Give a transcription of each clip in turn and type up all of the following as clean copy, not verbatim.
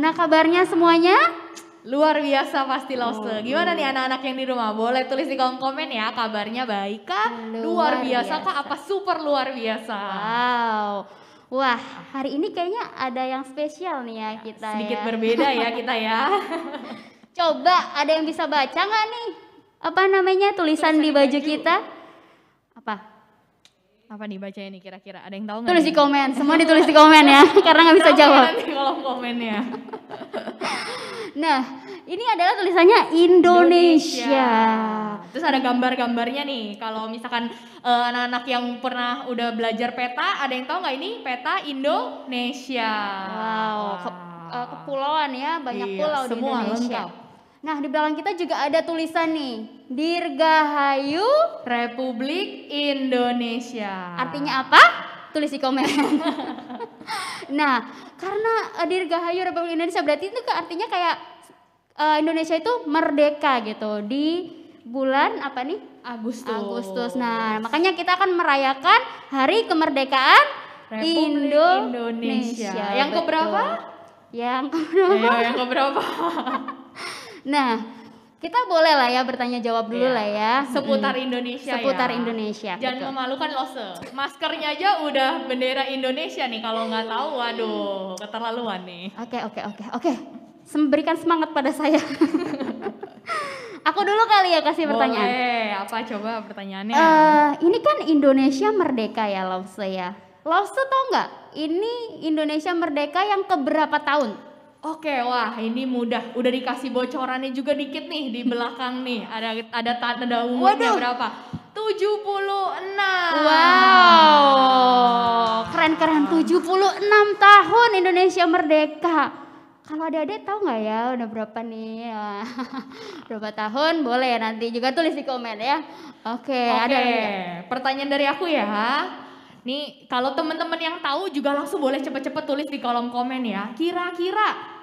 Gimana kabarnya semuanya? Luar biasa pasti Lause. Gimana nih anak-anak yang di rumah? Boleh tulis di kolom komen ya, kabarnya baik kah? Luar biasa kah? Apa super luar biasa? Wow. Wah, hari ini kayaknya ada yang spesial nih ya kita Sedikit ya. berbeda ya kita ya. Coba ada yang bisa baca nggak nih? Apa namanya tulisan di baju kita? Apa? Apa nih bacanya nih kira-kira? Ada yang tahu nggak? Tulis di komen, semua ditulis di komen ya, karena nggak bisa jawab. Nanti kolom komennya. Nah, ini adalah tulisannya Indonesia. Terus ada gambar-gambarnya nih. Kalau misalkan anak-anak yang pernah udah belajar peta, ada yang tahu nggak ini peta Indonesia? Wow, kepulauan ya, banyak pulau di semua Indonesia. lengkap. Nah, di belakang kita juga ada tulisan nih, Dirgahayu Republik Indonesia. Artinya apa? Tulis di komen. Nah, karena Dirgahayu Republik Indonesia berarti itu artinya kayak Indonesia itu merdeka gitu di bulan apa nih? Agustus. Nah, makanya kita akan merayakan Hari Kemerdekaan Republik Indonesia. Yang keberapa? Yang keberapa? Yang keberapa? Nah, kita boleh lah ya bertanya jawab dulu lah ya. Seputar Indonesia Seputar ya. Indonesia. Jangan memalukan Lose. Maskernya aja udah bendera Indonesia nih. Kalau nggak tahu, waduh, keterlaluan nih. Oke. Berikan semangat pada saya. Aku dulu kali ya kasih pertanyaan. Boleh, apa coba pertanyaannya? Ini kan Indonesia merdeka ya Lause ya. Lause tau nggak? Ini Indonesia merdeka yang keberapa tahun? Oke, wah ini mudah. Udah dikasih bocorannya juga dikit nih di belakang nih. Ada tanda umurnya berapa? 76. Wow, keren 76 tahun Indonesia merdeka. Kalau adik-adik tahu nggak ya udah berapa nih? Berapa tahun? Boleh nanti juga tulis di komen ya. Oke. Ada pertanyaan dari aku ya. Nih kalau teman-teman yang tahu juga langsung boleh cepet-cepet tulis di kolom komen ya. Kira-kira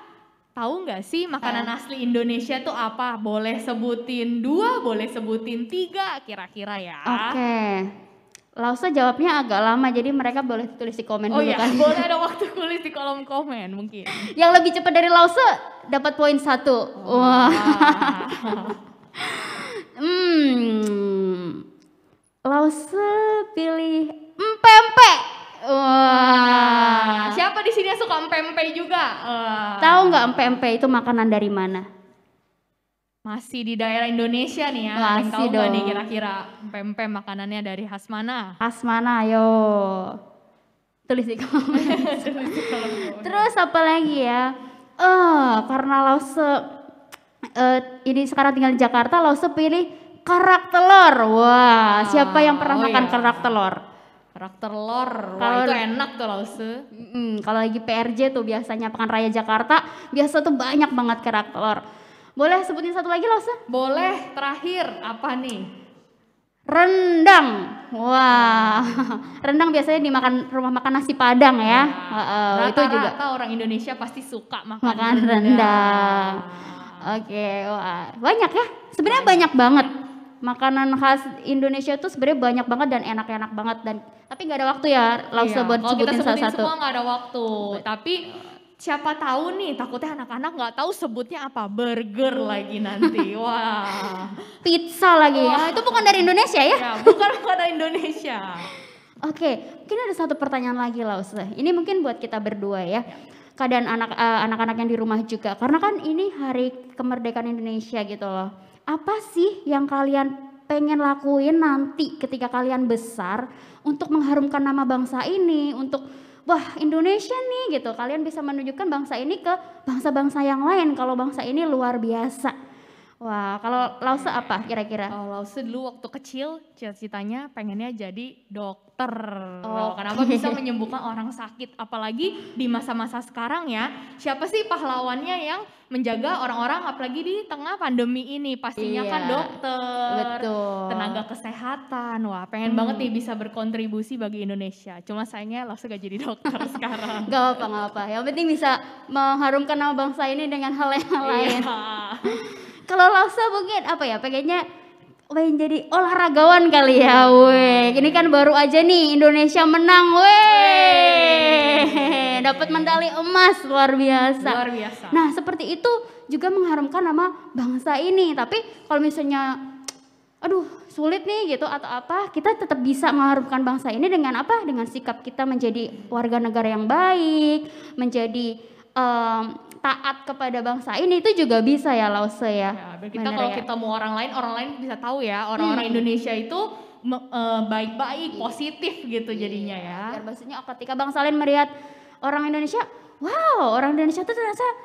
tahu nggak sih makanan asli Indonesia tuh apa? Boleh sebutin 2, boleh sebutin 3 kira-kira ya. Oke. Lause jawabnya agak lama jadi mereka boleh tulis di komen dulu kan. Boleh ada waktu tulis di kolom komen mungkin. Yang lebih cepat dari Lause dapat poin 1. Wah. Lause pilih empempe. Wah. Siapa di sini yang suka empempe juga? Tahu nggak empempe itu makanan dari mana? Masih di daerah Indonesia nih ya. Masih tahu dong. Nih kira-kira empempe makanannya dari khas mana? Khas mana? Ayo. Tulis di komen. Terus apa lagi ya? Karena Lause ini sekarang tinggal di Jakarta, Lause pilih kerak telur. Wah, siapa yang pernah makan kerak telur? Kerak telur, wah itu enak tuh Lause. Kalau lagi PRJ tuh biasanya Pekan Raya Jakarta, biasa tuh banyak banget kerak telur. Boleh sebutin satu lagi Lause? Boleh, terakhir apa nih? Rendang. Wah, rendang biasanya dimakan rumah makan nasi Padang ya. Itu juga. Rata-rata orang Indonesia pasti suka makan rendang. Oke, wah banyak ya. Sebenarnya banyak banget. Makanan khas Indonesia tuh sebenarnya banyak banget dan enak-enak banget tapi nggak ada waktu ya Lause buat sebutin salah satu. Semua nggak ada waktu. Tapi siapa tahu nih takutnya anak-anak nggak tahu sebutnya apa, burger lagi nanti. Wah. Pizza lagi. Itu bukan dari Indonesia ya? Ya, bukan dari Indonesia. Oke, mungkin ada satu pertanyaan lagi Lause. Ini mungkin buat kita berdua ya. Keadaan anak-anak yang di rumah juga. Karena kan ini Hari Kemerdekaan Indonesia gitu loh. Apa sih yang kalian pengen lakuin nanti ketika kalian besar untuk mengharumkan nama bangsa ini, untuk wah Indonesia nih gitu. Kalian bisa menunjukkan bangsa ini ke bangsa-bangsa yang lain kalau bangsa ini luar biasa. Wah, kalau Lause apa kira-kira? Kalau Lause dulu waktu kecil cita-citanya pengennya jadi dokter. Kenapa bisa menyembuhkan orang sakit? Apalagi di masa-masa sekarang ya. Siapa sih pahlawannya yang menjaga orang-orang apalagi di tengah pandemi ini? Pastinya kan dokter, tenaga kesehatan. Wah, pengen banget nih bisa berkontribusi bagi Indonesia. Cuma sayangnya Lause gak jadi dokter sekarang. Gak apa-apa. Yang penting bisa mengharumkan nama bangsa ini dengan hal yang lain. Kalau Lause mungkin apa ya, pengennya jadi olahragawan kali ya. Ini kan baru aja nih Indonesia menang. nih, dapat medali emas, luar biasa. Luar biasa. Nah, seperti itu juga mengharumkan nama bangsa ini. Tapi kalau misalnya aduh sulit nih gitu atau apa, kita tetap bisa mengharumkan bangsa ini dengan apa? Dengan sikap kita menjadi warga negara yang baik, menjadi taat kepada bangsa ini, itu juga bisa ya Lause ya. Ya, kita kalau kita mau orang lain bisa tahu ya orang-orang Indonesia itu baik-baik, positif gitu jadinya ya. Biar maksudnya ketika bangsa lain melihat orang Indonesia, wow, orang Indonesia itu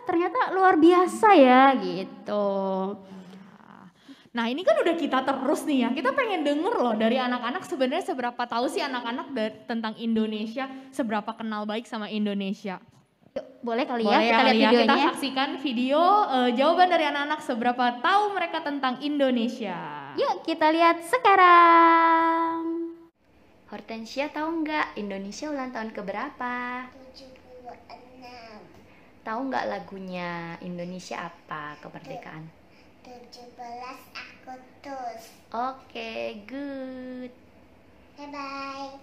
ternyata luar biasa ya gitu. Nah ini kan udah kita terus nih ya, kita pengen denger loh dari anak-anak sebenarnya seberapa tahu sih anak-anak tentang Indonesia, seberapa kenal baik sama Indonesia. Boleh kali ya, kita lihat videonya. Kita saksikan video jawaban dari anak-anak seberapa tahu mereka tentang Indonesia. Yuk kita lihat sekarang. Hortensia tahu nggak Indonesia ulang tahun keberapa? 76. Tahu nggak lagunya Indonesia apa kemerdekaan? 17 Agustus. Oke, good. Bye bye.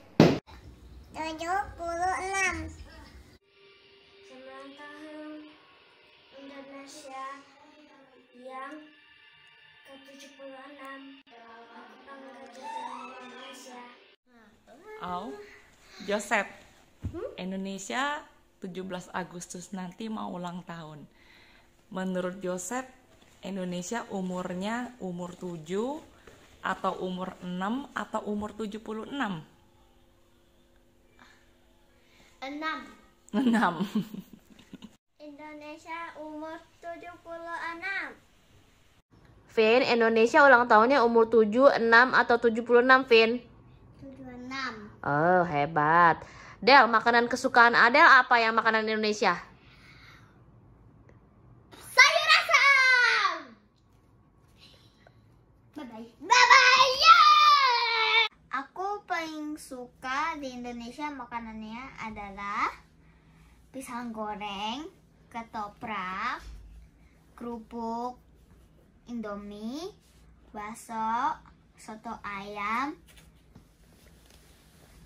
76. 9 tahun Indonesia yang ke-76. Aku bangga jadi Indonesia. Joseph, Indonesia 17 Agustus nanti mau ulang tahun. Menurut Joseph, Indonesia umurnya umur 7 atau umur 6 atau umur 76? 6. 6. Indonesia umur 76. Vin, Indonesia ulang tahunnya umur 7, 6 atau 76, Vin? 76. Oh, hebat. Del, makanan kesukaan Adel apa yang makanan Indonesia? Sayur asam. Bye bye. Bye bye. Yeah! Aku paling suka di Indonesia makanannya adalah pisang goreng, ketoprak, kerupuk, Indomie, bakso, soto ayam,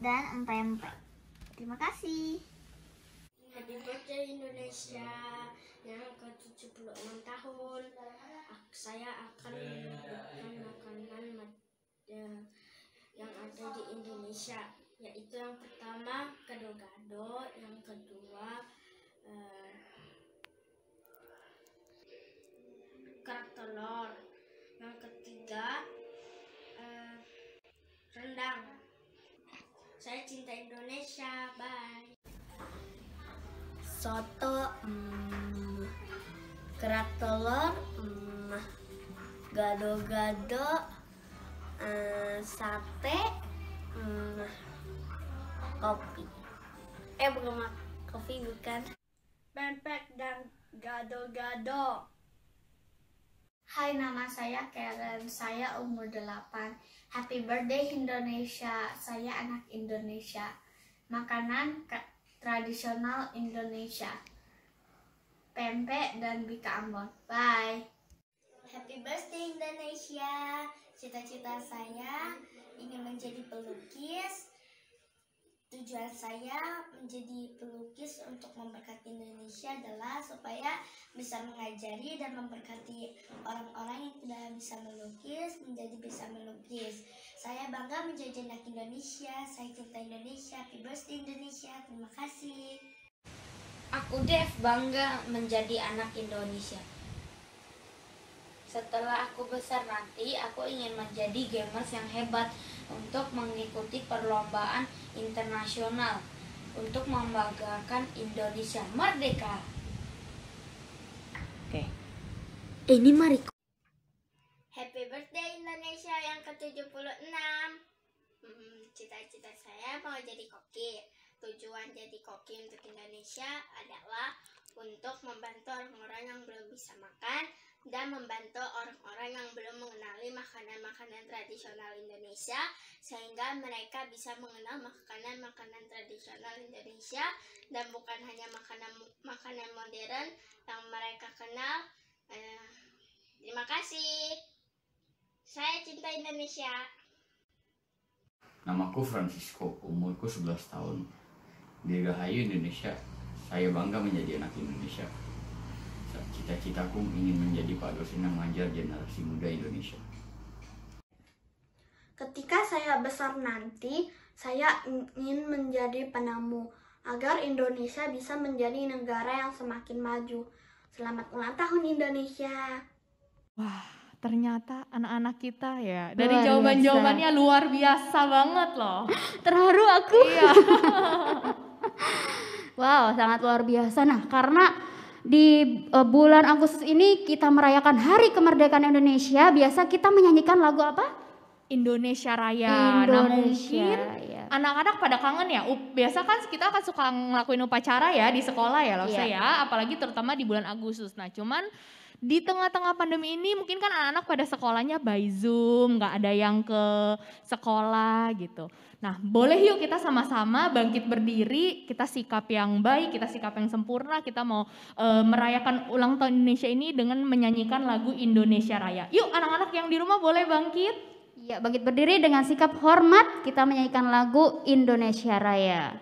dan empek-empek. Terima kasih. Happy birthday Indonesia yang ke-76 tahun. Saya akan menunjukkan makanan yang ada di Indonesia, yaitu yang pertama gado-gado, yang kedua kerak telur, yang ketiga rendang. Saya cinta Indonesia, bye. Soto, kerak telur, gado-gado, sate, kopi. Bukan kopi, bukan. Pempek dan gado-gado. Hai, nama saya Karen, saya umur 8. Happy birthday Indonesia, saya anak Indonesia. Makanan tradisional Indonesia, pempek dan bika Ambon. Bye. Happy birthday Indonesia. Cita-cita saya ingin menjadi pelukis. Tujuan saya menjadi pelukis untuk memberkati Indonesia adalah supaya bisa mengajari dan memberkati orang-orang yang tidak bisa melukis menjadi bisa melukis. Saya bangga menjadi anak Indonesia. Saya cinta Indonesia. Happy birthday Indonesia. Terima kasih. Aku Dev, bangga menjadi anak Indonesia. Setelah aku besar nanti, aku ingin menjadi gamers yang hebat untuk mengikuti perlombaan internasional untuk membanggakan Indonesia merdeka. Oke. Ini mari. Happy birthday Indonesia yang ke-76. Cita-cita saya mau jadi koki. Tujuan jadi koki untuk Indonesia adalah untuk membantu orang-orang yang belum bisa makan dan membantu orang-orang yang belum mengenali makanan-makanan tradisional Indonesia, sehingga mereka bisa mengenal makanan-makanan tradisional Indonesia dan bukan hanya makanan modern yang mereka kenal. Terima kasih. Saya cinta Indonesia. Namaku Francisco, umurku 11 tahun. Dirgahayu Indonesia. Saya bangga menjadi anak Indonesia. Cita-citaku ingin menjadi Pak dosen yang mengajar generasi muda Indonesia. Ketika saya besar nanti, saya ingin menjadi penemu agar Indonesia bisa menjadi negara yang semakin maju. Selamat ulang tahun Indonesia. Wah, ternyata anak-anak kita ya dari Luar jawaban-jawabannya luar biasa banget loh. Terharu aku. Iya. Wow, sangat luar biasa. Nah, karena di bulan Agustus ini kita merayakan Hari Kemerdekaan Indonesia, biasa kita menyanyikan lagu apa? Indonesia Raya. Nah, mungkin ya. anak-anak pada kangen ya. Biasa kan kita kan suka ngelakuin upacara ya di sekolah ya loh ya, apalagi terutama di bulan Agustus. Nah, cuman di tengah-tengah pandemi ini mungkin kan anak-anak pada sekolahnya by Zoom, nggak ada yang ke sekolah gitu. Nah, boleh yuk kita sama-sama bangkit berdiri, kita sikap yang baik, kita sikap yang sempurna, kita mau merayakan ulang tahun Indonesia ini dengan menyanyikan lagu Indonesia Raya. Yuk anak-anak yang di rumah boleh bangkit. Ya, bangkit berdiri dengan sikap hormat, kita menyanyikan lagu Indonesia Raya.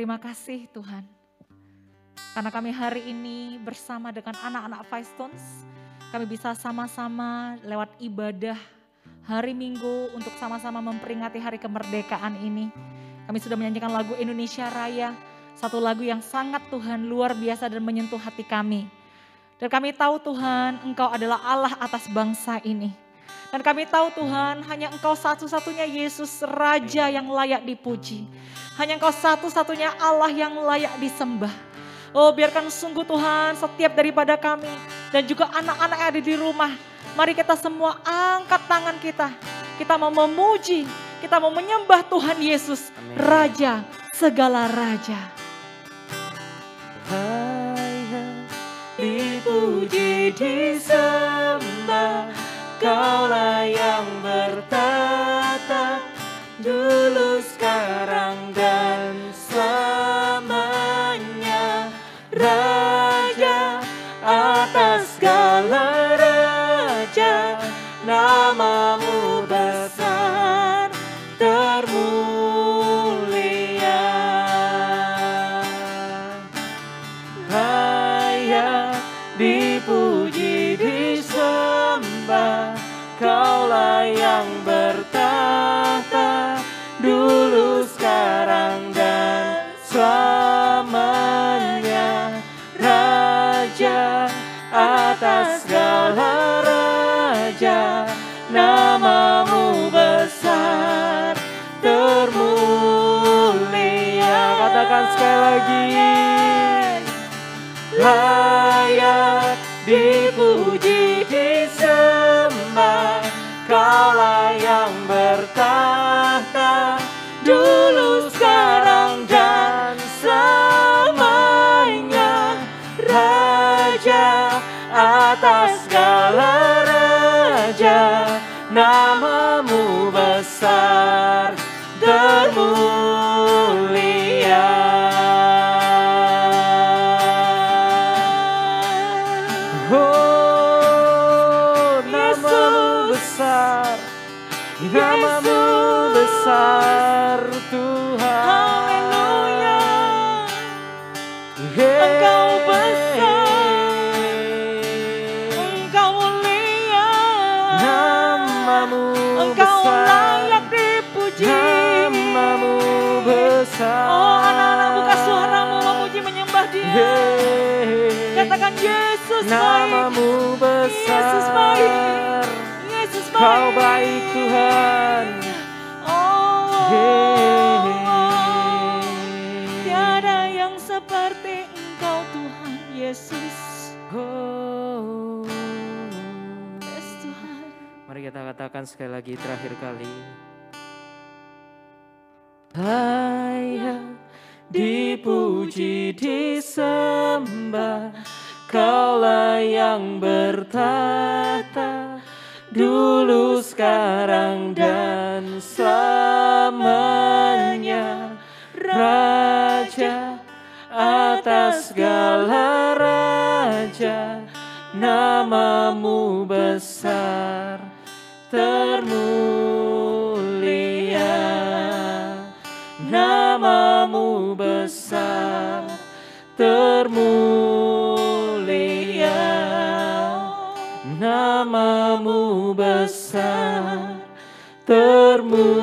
Terima kasih Tuhan, karena kami hari ini bersama dengan anak-anak Five Stones, kami bisa sama-sama lewat ibadah hari Minggu untuk sama-sama memperingati hari kemerdekaan ini. Kami sudah menyanyikan lagu Indonesia Raya, satu lagu yang sangat Tuhan luar biasa dan menyentuh hati kami. Dan kami tahu Tuhan, Engkau adalah Allah atas bangsa ini. Dan kami tahu Tuhan, hanya Engkau satu-satunya Yesus Raja yang layak dipuji. Hanya Engkau satu-satunya Allah yang layak disembah. Oh, biarkan sungguh Tuhan setiap daripada kami dan juga anak-anak yang ada di rumah, mari kita semua angkat tangan kita. Kita mau memuji, kita mau menyembah Tuhan Yesus, Raja segala raja. Dipuji, disembah, Kaulah yang bertata, dulu, sekarang, dan selamanya. Raja atas segala raja, namamu besar, termulia. Layak dipuji, disembah, Kaulah yang bertata, dulu, sekarang, dan selamanya. Raja atas segala raja, namamu besar, termulia. Katakan sekali lagi. layak dipuji disembah. Kaulah yang bertahta dulu sekarang dan selamanya, Raja atas segala raja. Namamu besar termulia. Oh, namamu besar, namamu besar Tuhan. Haleluya. Engkau besar, Engkau mulia, Namamu Engkau besar, layak dipuji. namamu besar. Oh, anak-anak buka suaramu memuji menyembah Dia. Katakan Yesus baik, Namamu besar, Yesus baik, Yesus baik. Kau baik Tuhan. Tiada yang seperti Engkau Tuhan Yesus. Oh. Yes Tuhan. Mari kita katakan sekali lagi, terakhir kali. Layak dipuji disembah, Kaulah yang bertahta dulu sekarang dan selamanya, Raja atas segala raja. Namamu besar termulia, namamu besar termulia, namamu besar termulia.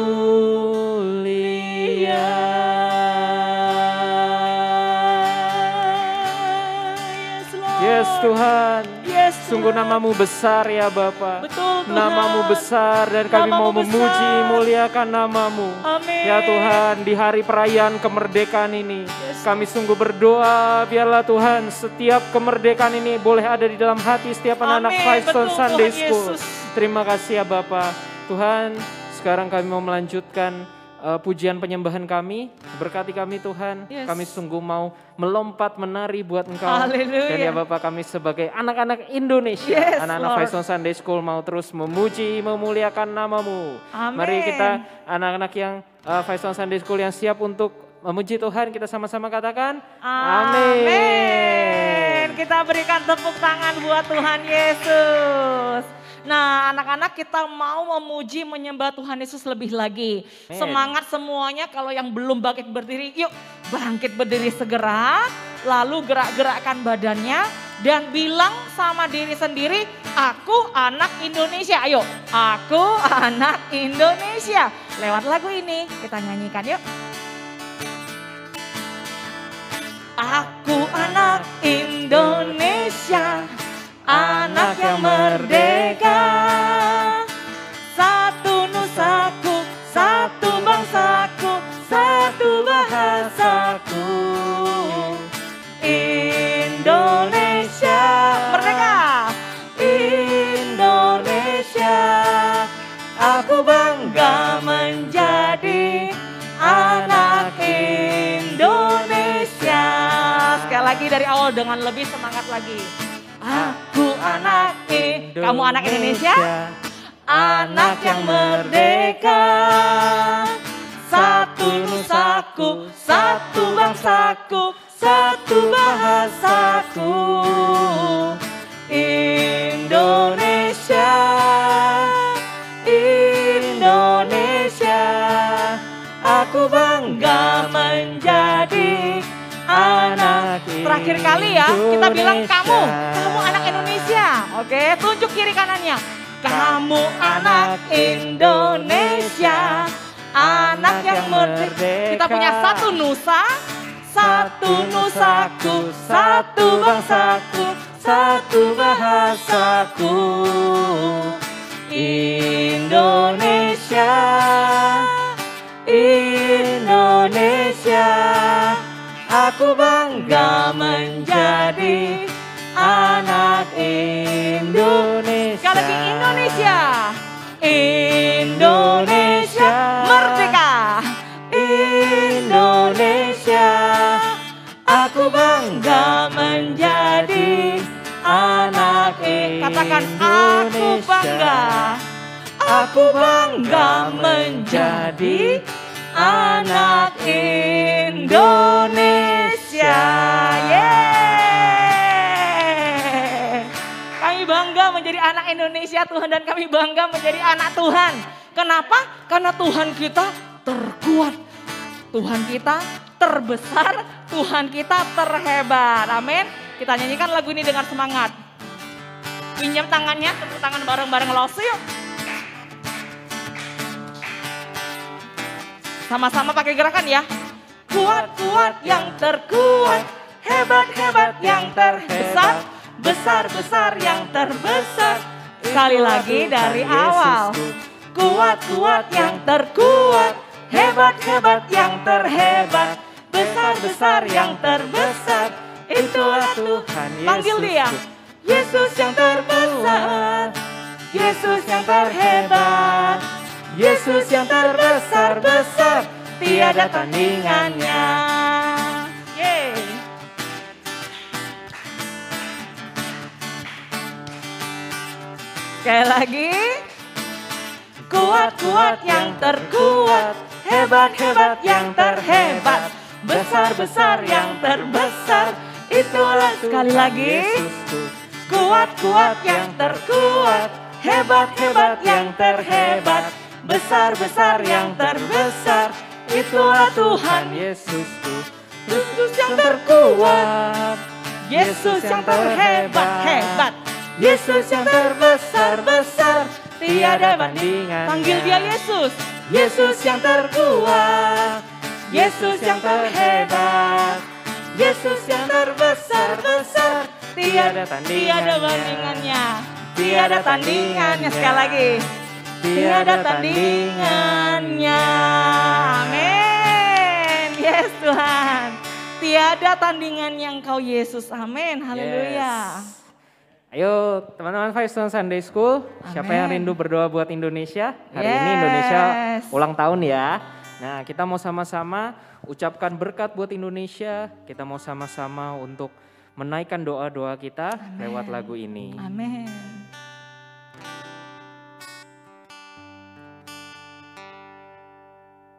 Yes Tuhan, Yes sungguh namamu besar ya Bapa. Betul Tuhan. Namamu besar dan kami Namamu mau memuji besar. muliakan namamu. Amin. Ya Tuhan, di hari perayaan kemerdekaan ini kami sungguh berdoa biarlah Tuhan setiap kemerdekaan ini boleh ada di dalam hati setiap anak-anak Amin. Five Stone Betul, Sunday Tuhan School. Yesus. Terima kasih ya Bapa. Tuhan, sekarang kami mau melanjutkan pujian penyembahan kami. Berkati kami Tuhan. Yes. Kami sungguh mau melompat menari buat Engkau. Haleluya. Dan ya Bapak, kami sebagai anak-anak Indonesia, Yes, anak-anak Lord. Five Stone Sunday School mau terus memuji, memuliakan namamu. Amin. Mari kita anak-anak yang Five Stone Sunday School yang siap untuk memuji Tuhan, kita sama-sama katakan Amin. Kita berikan tepuk tangan buat Tuhan Yesus. Nah, anak-anak kita mau memuji menyembah Tuhan Yesus lebih lagi. Amin. Semangat semuanya, kalau yang belum bangkit berdiri, yuk bangkit berdiri segera. Lalu gerak-gerakkan badannya dan bilang sama diri sendiri, aku anak Indonesia. Ayo, aku anak Indonesia. Lewat lagu ini kita nyanyikan yuk. Aku anak Indonesia, anak yang merdeka. Satu nusaku, satu bangsaku, satu bahasaku. Indonesia merdeka. Indonesia, aku bangga menjadi anak Indonesia. Sekali lagi dari awal dengan lebih semangat lagi. Aku anak kamu anak Indonesia? Anak yang merdeka. Satu nusaku, satu bangsaku, satu bahasaku. Indonesia, Indonesia, aku bangga menjadi anak Indonesia. Terakhir kali ya, kita bilang kamu anak Indonesia. Oke, tunjuk kiri kanannya. Kamu anak Indonesia, anak yang merdeka. Kita punya satu nusa, satu nusaku, satu bangsaku, satu bahasaku. Indonesia, Indonesia, aku bangga bangga menjadi anak Indonesia. Sekali lagi Indonesia. Indonesia merdeka. Indonesia, aku bangga menjadi anak Indonesia. Katakan aku bangga. Aku bangga menjadi anak Indonesia. Yeay. Kami bangga menjadi anak Indonesia Tuhan, dan kami bangga menjadi anak Tuhan. Kenapa? Karena Tuhan kita terkuat. Tuhan kita terbesar, Tuhan kita terhebat. Amin. Kita nyanyikan lagu ini dengan semangat. Pinjam tangannya, tepuk tangan bareng-bareng Lause yuk. Sama-sama pakai gerakan ya. Kuat-kuat yang terkuat, hebat-hebat yang terbesar, besar-besar yang terbesar. Sekali lagi dari awal. Kuat-kuat yang terkuat, hebat-hebat yang terhebat, besar-besar yang terbesar. Itulah Tuhan Yesus. Panggil dia. Yesus yang terbesar, Yesus yang terhebat, Yesus yang terbesar-besar, tiada tandingannya. Yeay. Sekali lagi. Kuat-kuat yang terkuat, hebat-hebat yang terhebat, besar-besar yang terbesar. Itulah sekali lagi. Kuat-kuat yang terkuat, hebat-hebat yang terhebat, besar-besar yang terbesar. Itulah Tuhan Yesusku. Yesus yang terkuat, Yesus yang terhebat-hebat, Yesus yang terbesar-besar, tiada bandingan. Panggil dia Yesus. Yesus yang terkuat, Yesus yang terhebat, Yesus yang terbesar-besar, tiada bandingannya. Tiada tandingannya. Sekali lagi. Tiada tandingannya. Amin. Yes Tuhan. Tiada tandingannya Engkau Yesus. Amin. Haleluya. Yes. Ayo teman-teman Five Stone Sunday School, siapa yang Amin. rindu berdoa buat Indonesia? Hari ini Yes. Indonesia ulang tahun ya. Nah kita mau sama-sama ucapkan berkat buat Indonesia. Kita mau sama-sama untuk menaikkan doa-doa kita lewat lagu ini. Amin.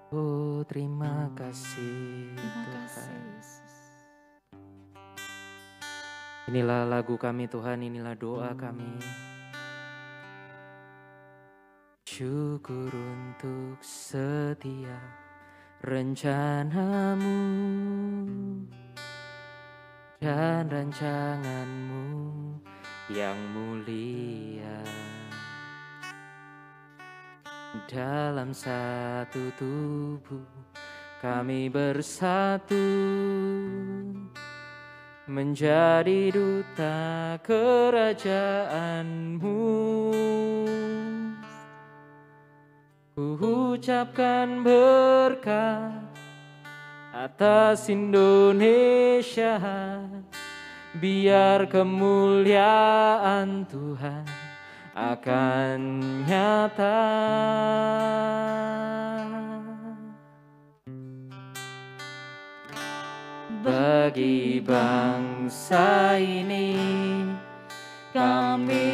Oh terima kasih Terima Tuhan. kasih Yesus. Inilah lagu kami Tuhan, inilah doa kami. Syukur untuk setiap rencanamu dan rancanganmu yang mulia. Dalam satu tubuh kami bersatu menjadi duta kerajaanmu. Ku ucapkan berkat atas Indonesia, biar kemuliaan Tuhan akan nyata. Bagi bangsa ini kami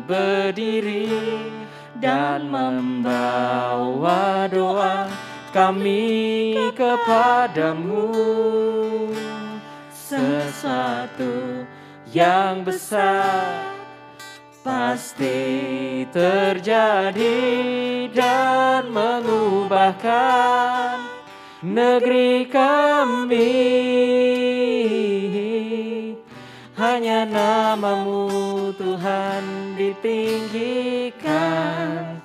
berdiri dan membawa doa kami kepadamu. Sesuatu yang besar pasti terjadi dan mengubahkan negeri kami. Hanya namamu Tuhan ditinggikan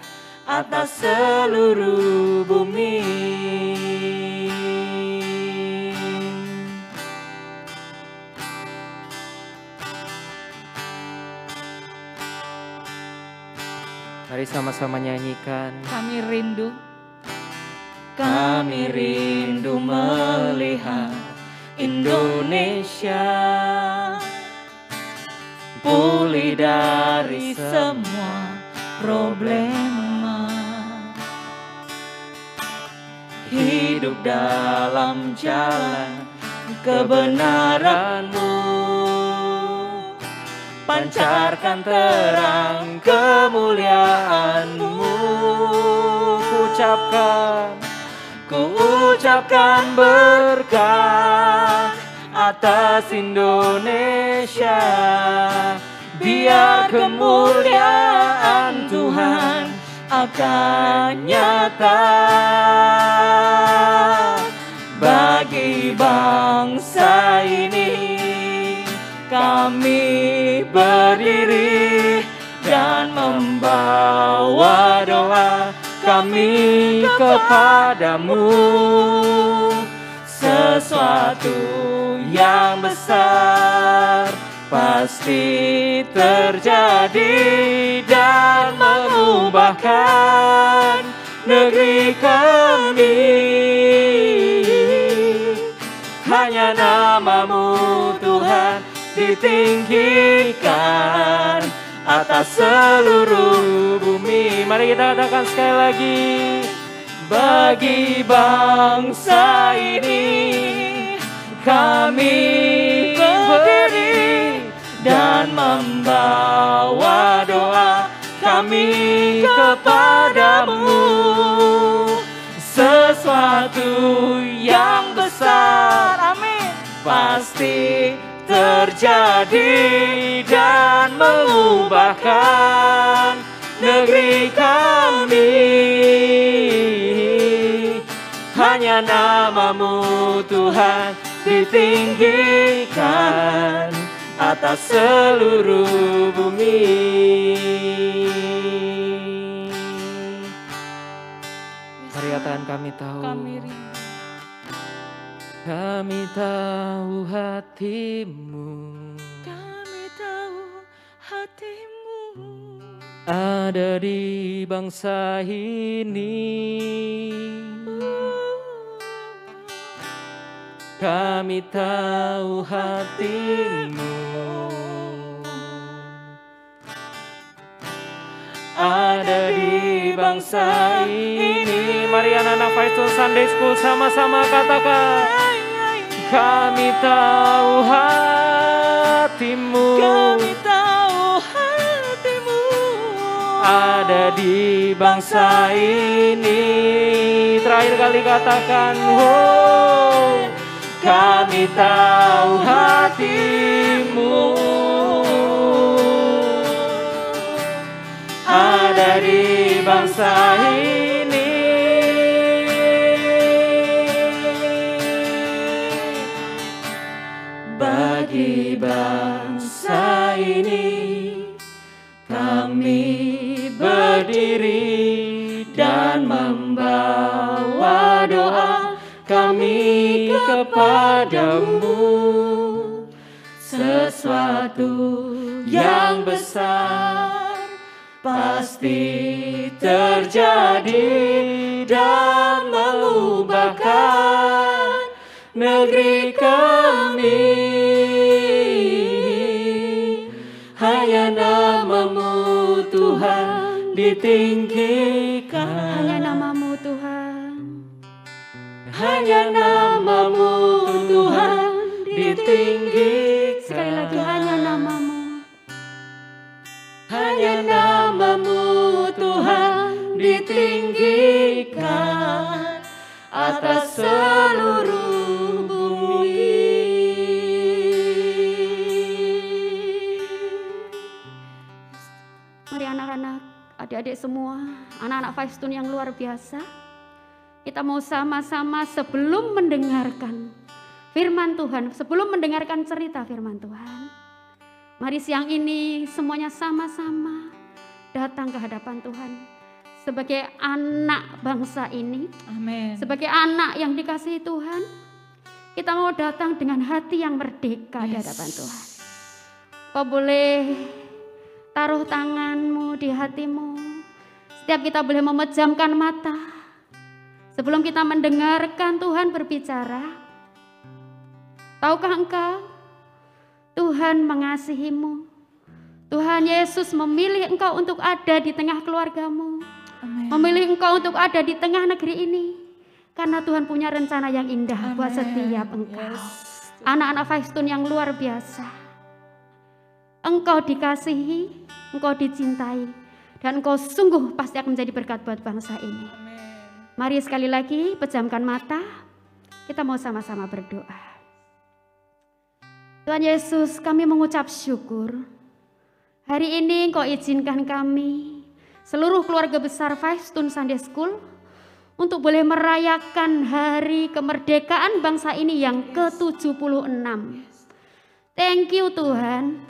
atas seluruh bumi. Mari sama-sama nyanyikan. Kami rindu. Kami rindu melihat Indonesia pulih dari semua problema, hidup dalam jalan kebenaran-Mu, pancarkan terang kemuliaan-Mu. Ku ucapkan berkat atas Indonesia, biar kemuliaan Tuhan akan nyata bagi bangsa ini. Kami berdiri dan membawa doa kami kepadamu. Sesuatu yang besar pasti terjadi dan mengubahkan negeri kami. Hanya nama-Mu Tuhan ditinggikan atas seluruh bumi. Mari kita katakan sekali lagi. Bagi bangsa ini kami berdiri dan membawa doa kami kepadamu. Sesuatu yang besar, amin, pasti terjadi dan mengubahkan negeri kami. Hanya nama-Mu Tuhan ditinggikan atas seluruh bumi. Mari katakan kami tahu. Kami tahu hati-Mu. Kami tahu hati-Mu ada di bangsa ini. Kami tahu hati-Mu ada di bangsa ini. Mari anak-anak Faisal Sunday School sama-sama katakan. Kami tahu hati-Mu. Kami tahu hati-Mu ada di bangsa ini. Terakhir kali katakan, oh, kami tahu hati-Mu ada di bangsa ini. Bagi bangsa ini kami berdiri dan membawa doa kami kepadamu. Sesuatu yang besar pasti terjadi dan mengubahkan negeri kami. Hanya nama-Mu Tuhan ditinggikan. Hanya nama-Mu Tuhan. Hanya nama-Mu Tuhan ditinggikan. Sekali lagi, hanya nama-Mu. Hanya nama-Mu Tuhan ditinggikan atas seluruh bumi. Mari anak-anak, adik-adik semua, anak-anak Five Stone yang luar biasa, kita mau sama-sama sebelum mendengarkan firman Tuhan, sebelum mendengarkan cerita firman Tuhan, mari siang ini semuanya sama-sama datang ke hadapan Tuhan. Sebagai anak bangsa ini, Amin. sebagai anak yang dikasihi Tuhan, kita mau datang dengan hati yang merdeka di hadapan Tuhan. Kau boleh taruh tanganmu di hatimu. Setiap kita boleh memejamkan mata sebelum kita mendengarkan Tuhan berbicara. Tahukah engkau, Tuhan mengasihimu. Tuhan Yesus memilih engkau untuk ada di tengah keluargamu. Amin. Memilih engkau untuk ada di tengah negeri ini. Karena Tuhan punya rencana yang indah buat setiap engkau. Anak-anak Five Stone yang luar biasa. Engkau dikasihi, engkau dicintai, dan engkau sungguh pasti akan menjadi berkat buat bangsa ini. Mari sekali lagi pejamkan mata, kita mau sama-sama berdoa. Tuhan Yesus, kami mengucap syukur. Hari ini engkau izinkan kami, seluruh keluarga besar Five Stone Sunday School, untuk boleh merayakan hari kemerdekaan bangsa ini yang ke-76. Thank you Tuhan.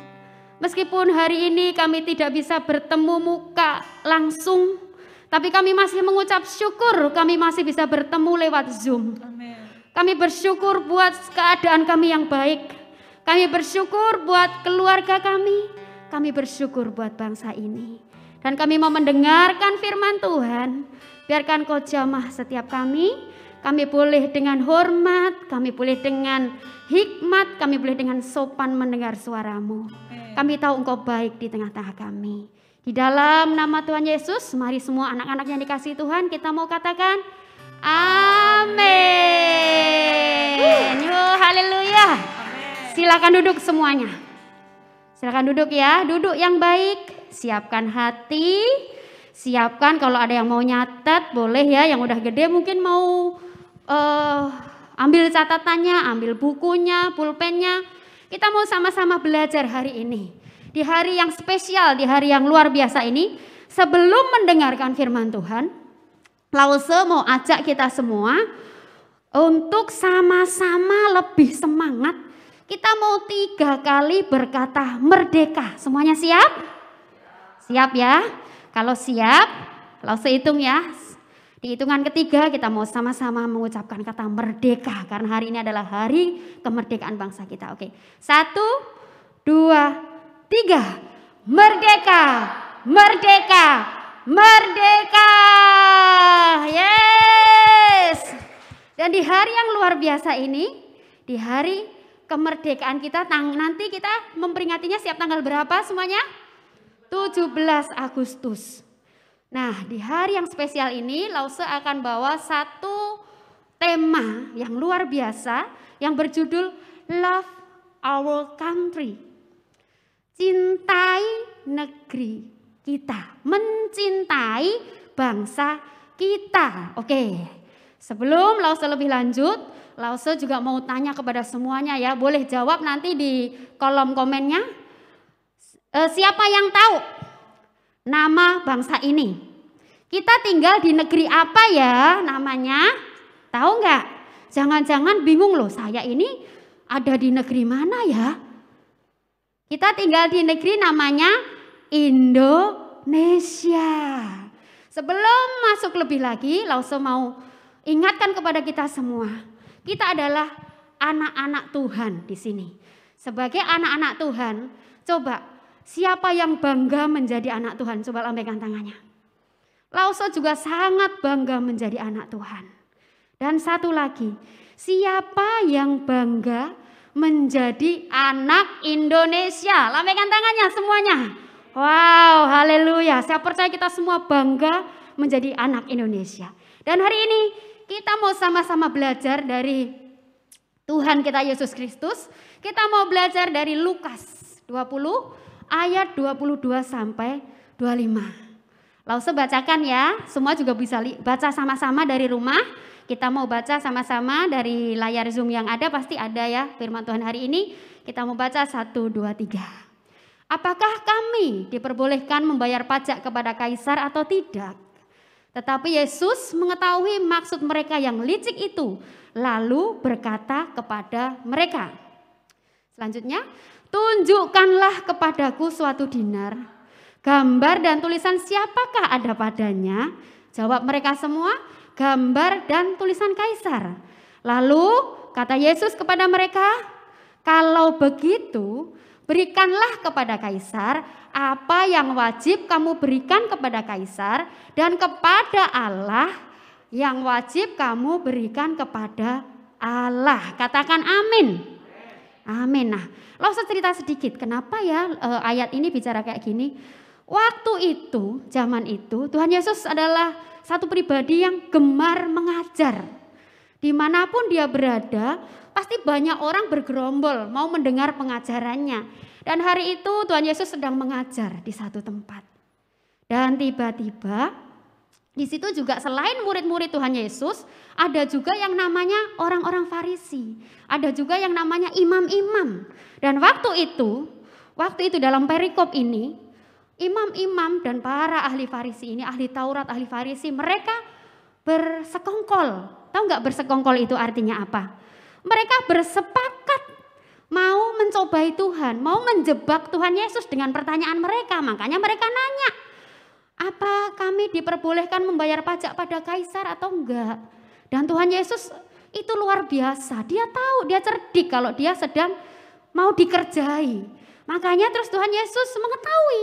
Meskipun hari ini kami tidak bisa bertemu muka langsung, tapi kami masih mengucap syukur kami masih bisa bertemu lewat Zoom. Kami bersyukur buat keadaan kami yang baik. Kami bersyukur buat keluarga kami. Kami bersyukur buat bangsa ini. Dan kami mau mendengarkan firman Tuhan. Biarkan kau jamah setiap kami. Kami boleh dengan hormat, kami boleh dengan hikmat, kami boleh dengan sopan mendengar suaramu. Kami tahu engkau baik di tengah-tengah kami. Di dalam nama Tuhan Yesus, mari semua anak-anak yang dikasihi Tuhan, kita mau katakan amin. Haleluya. Silakan duduk semuanya. Silakan duduk ya, duduk yang baik. Siapkan hati. Siapkan kalau ada yang mau nyatet, boleh ya. Yang udah gede mungkin mau ambil catatannya, ambil bukunya, pulpennya. Kita mau sama-sama belajar hari ini. Di hari yang spesial, di hari yang luar biasa ini. Sebelum mendengarkan firman Tuhan, Lause mau ajak kita semua untuk sama-sama lebih semangat. Kita mau 3 kali berkata merdeka. Semuanya siap? Siap ya? Kalau siap, Lause hitung ya. Di hitungan ketiga kita mau sama-sama mengucapkan kata merdeka. Karena hari ini adalah hari kemerdekaan bangsa kita. Oke, 1, 2, 3. Merdeka, merdeka, merdeka. Yes. Dan di hari yang luar biasa ini, di hari kemerdekaan kita, nanti kita memperingatinya siap tanggal berapa semuanya? 17 Agustus. Nah, di hari yang spesial ini Lause akan bawa satu tema yang luar biasa yang berjudul Love Our Country. Cintai negeri kita, mencintai bangsa kita. Oke. Sebelum Lause lebih lanjut, Lause juga mau tanya kepada semuanya ya, boleh jawab nanti di kolom komennya. Siapa yang tahu nama bangsa ini? Kita tinggal di negeri apa ya namanya? Tahu nggak? Jangan-jangan bingung loh, saya ini ada di negeri mana ya? Kita tinggal di negeri namanya Indonesia. Sebelum masuk lebih lagi, Lause mau ingatkan kepada kita semua. Kita adalah anak-anak Tuhan di sini. Sebagai anak-anak Tuhan, coba siapa yang bangga menjadi anak Tuhan? Coba lambaikan tangannya. Lause juga sangat bangga menjadi anak Tuhan. Dan satu lagi, siapa yang bangga menjadi anak Indonesia? Lambaikan tangannya semuanya. Wow, haleluya. Saya percaya kita semua bangga menjadi anak Indonesia. Dan hari ini kita mau sama-sama belajar dari Tuhan kita Yesus Kristus. Kita mau belajar dari Lukas 20 ayat 22 sampai 25. Lause bacakan ya, semua juga bisa baca sama-sama dari rumah. Kita mau baca sama-sama dari layar Zoom yang ada, pasti ada ya firman Tuhan hari ini. Kita mau baca 1, 2, 3. Apakah kami diperbolehkan membayar pajak kepada kaisar atau tidak? Tetapi Yesus mengetahui maksud mereka yang licik itu, lalu berkata kepada mereka. Selanjutnya, tunjukkanlah kepadaku suatu dinar, gambar dan tulisan siapakah ada padanya? Jawab mereka semua, gambar dan tulisan kaisar. Lalu kata Yesus kepada mereka, kalau begitu berikanlah kepada kaisar apa yang wajib kamu berikan kepada kaisar, dan kepada Allah yang wajib kamu berikan kepada Allah. Katakan amin. Amin. Nah, langsung cerita sedikit. Kenapa ya ayat ini bicara kayak gini? Waktu itu, zaman itu, Tuhan Yesus adalah satu pribadi yang gemar mengajar. Dimanapun dia berada, pasti banyak orang bergerombol mau mendengar pengajarannya. Dan hari itu Tuhan Yesus sedang mengajar di satu tempat. Dan tiba-tiba di situ juga selain murid-murid Tuhan Yesus, ada juga yang namanya orang-orang Farisi. Ada juga yang namanya imam-imam. Dan waktu itu dalam perikop ini, imam-imam dan para ahli Farisi ini, ahli Taurat, ahli Farisi, mereka bersekongkol. Tahu nggak bersekongkol itu artinya apa? Mereka bersepakat mau mencobai Tuhan, mau menjebak Tuhan Yesus dengan pertanyaan mereka. Makanya mereka nanya, apa kami diperbolehkan membayar pajak pada kaisar atau enggak? Dan Tuhan Yesus itu luar biasa. Dia tahu, dia cerdik kalau dia sedang mau dikerjai. Makanya terus Tuhan Yesus mengetahui.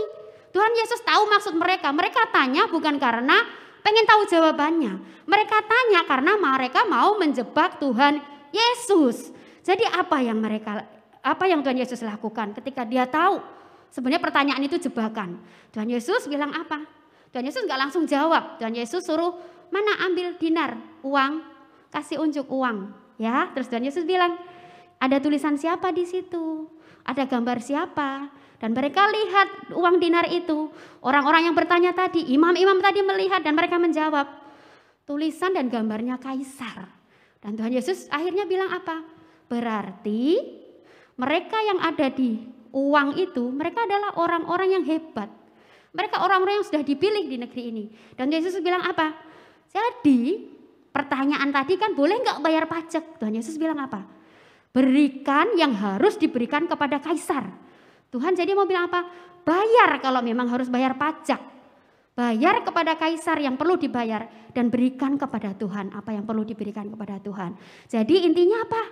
Tuhan Yesus tahu maksud mereka. Mereka tanya bukan karena pengen tahu jawabannya. Mereka tanya karena mereka mau menjebak Tuhan Yesus. Jadi apa yang Tuhan Yesus lakukan ketika dia tahu sebenarnya pertanyaan itu jebakan? Tuhan Yesus bilang apa? Tuhan Yesus nggak langsung jawab. Tuhan Yesus suruh, mana ambil dinar, uang, kasih unjuk uang, ya. Terus Tuhan Yesus bilang, ada tulisan siapa di situ? Ada gambar siapa? Dan mereka lihat uang dinar itu. Orang-orang yang bertanya tadi, imam-imam tadi melihat dan mereka menjawab, tulisan dan gambarnya kaisar. Dan Tuhan Yesus akhirnya bilang apa? Berarti mereka yang ada di uang itu, mereka adalah orang-orang yang hebat. Mereka orang-orang yang sudah dipilih di negeri ini. Dan Yesus bilang apa? Jadi pertanyaan tadi kan boleh nggak bayar pajak? Tuhan Yesus bilang apa? Berikan yang harus diberikan kepada kaisar. Tuhan jadi mau bilang apa? Bayar kalau memang harus bayar pajak. Bayar kepada kaisar yang perlu dibayar. Dan berikan kepada Tuhan apa yang perlu diberikan kepada Tuhan. Jadi intinya apa?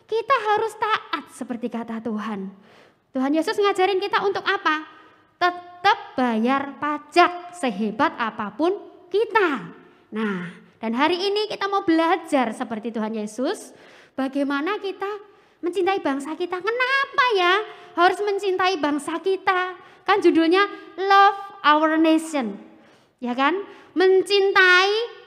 Kita harus taat seperti kata Tuhan. Tuhan Yesus ngajarin kita untuk apa? Tetap bayar pajak sehebat apapun kita. Nah, dan hari ini kita mau belajar seperti Tuhan Yesus. Bagaimana kita mencintai bangsa kita. Kenapa ya harus mencintai bangsa kita? Kan judulnya Love Our Nation. Ya kan? Mencintai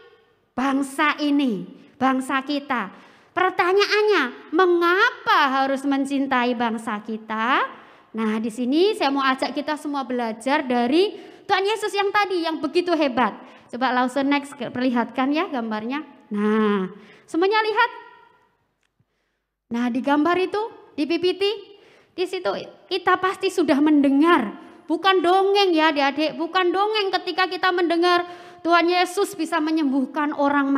bangsa ini, bangsa kita. Pertanyaannya, mengapa harus mencintai bangsa kita? Nah, di sini saya mau ajak kita semua belajar dari Tuhan Yesus yang tadi yang begitu hebat. Coba langsung next perlihatkan ya gambarnya. Nah, semuanya lihat. Nah, di gambar itu, di PPT, di situ kita pasti sudah mendengar. Bukan dongeng ya adik-adik, bukan dongeng ketika kita mendengar Tuhan Yesus bisa menyembuhkan orang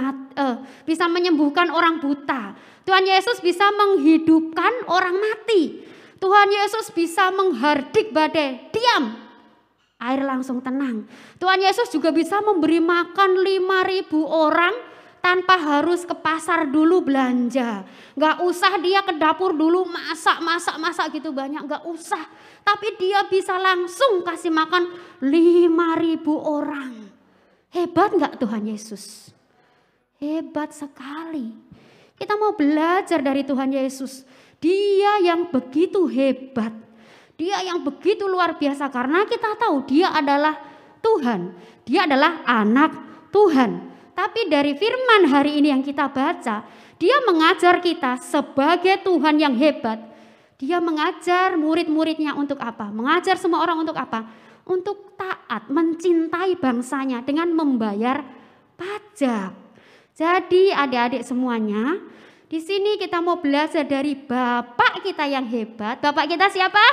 bisa menyembuhkan orang buta. Tuhan Yesus bisa menghidupkan orang mati. Tuhan Yesus bisa menghardik badai, diam. Air langsung tenang. Tuhan Yesus juga bisa memberi makan 5.000 orang tanpa harus ke pasar dulu belanja. Gak usah dia ke dapur dulu masak gitu banyak, gak usah. Tapi dia bisa langsung kasih makan 5.000 orang. Hebat gak Tuhan Yesus? Hebat sekali. Kita mau belajar dari Tuhan Yesus. Dia yang begitu hebat. Dia yang begitu luar biasa karena kita tahu dia adalah Tuhan. Dia adalah anak Tuhan. Tapi dari firman hari ini yang kita baca, dia mengajar kita sebagai Tuhan yang hebat. Dia mengajar murid-muridnya untuk apa? Mengajar semua orang untuk apa? Untuk taat, mencintai bangsanya dengan membayar pajak. Jadi adik-adik semuanya, di sini kita mau belajar dari Bapak kita yang hebat. Bapak kita siapa?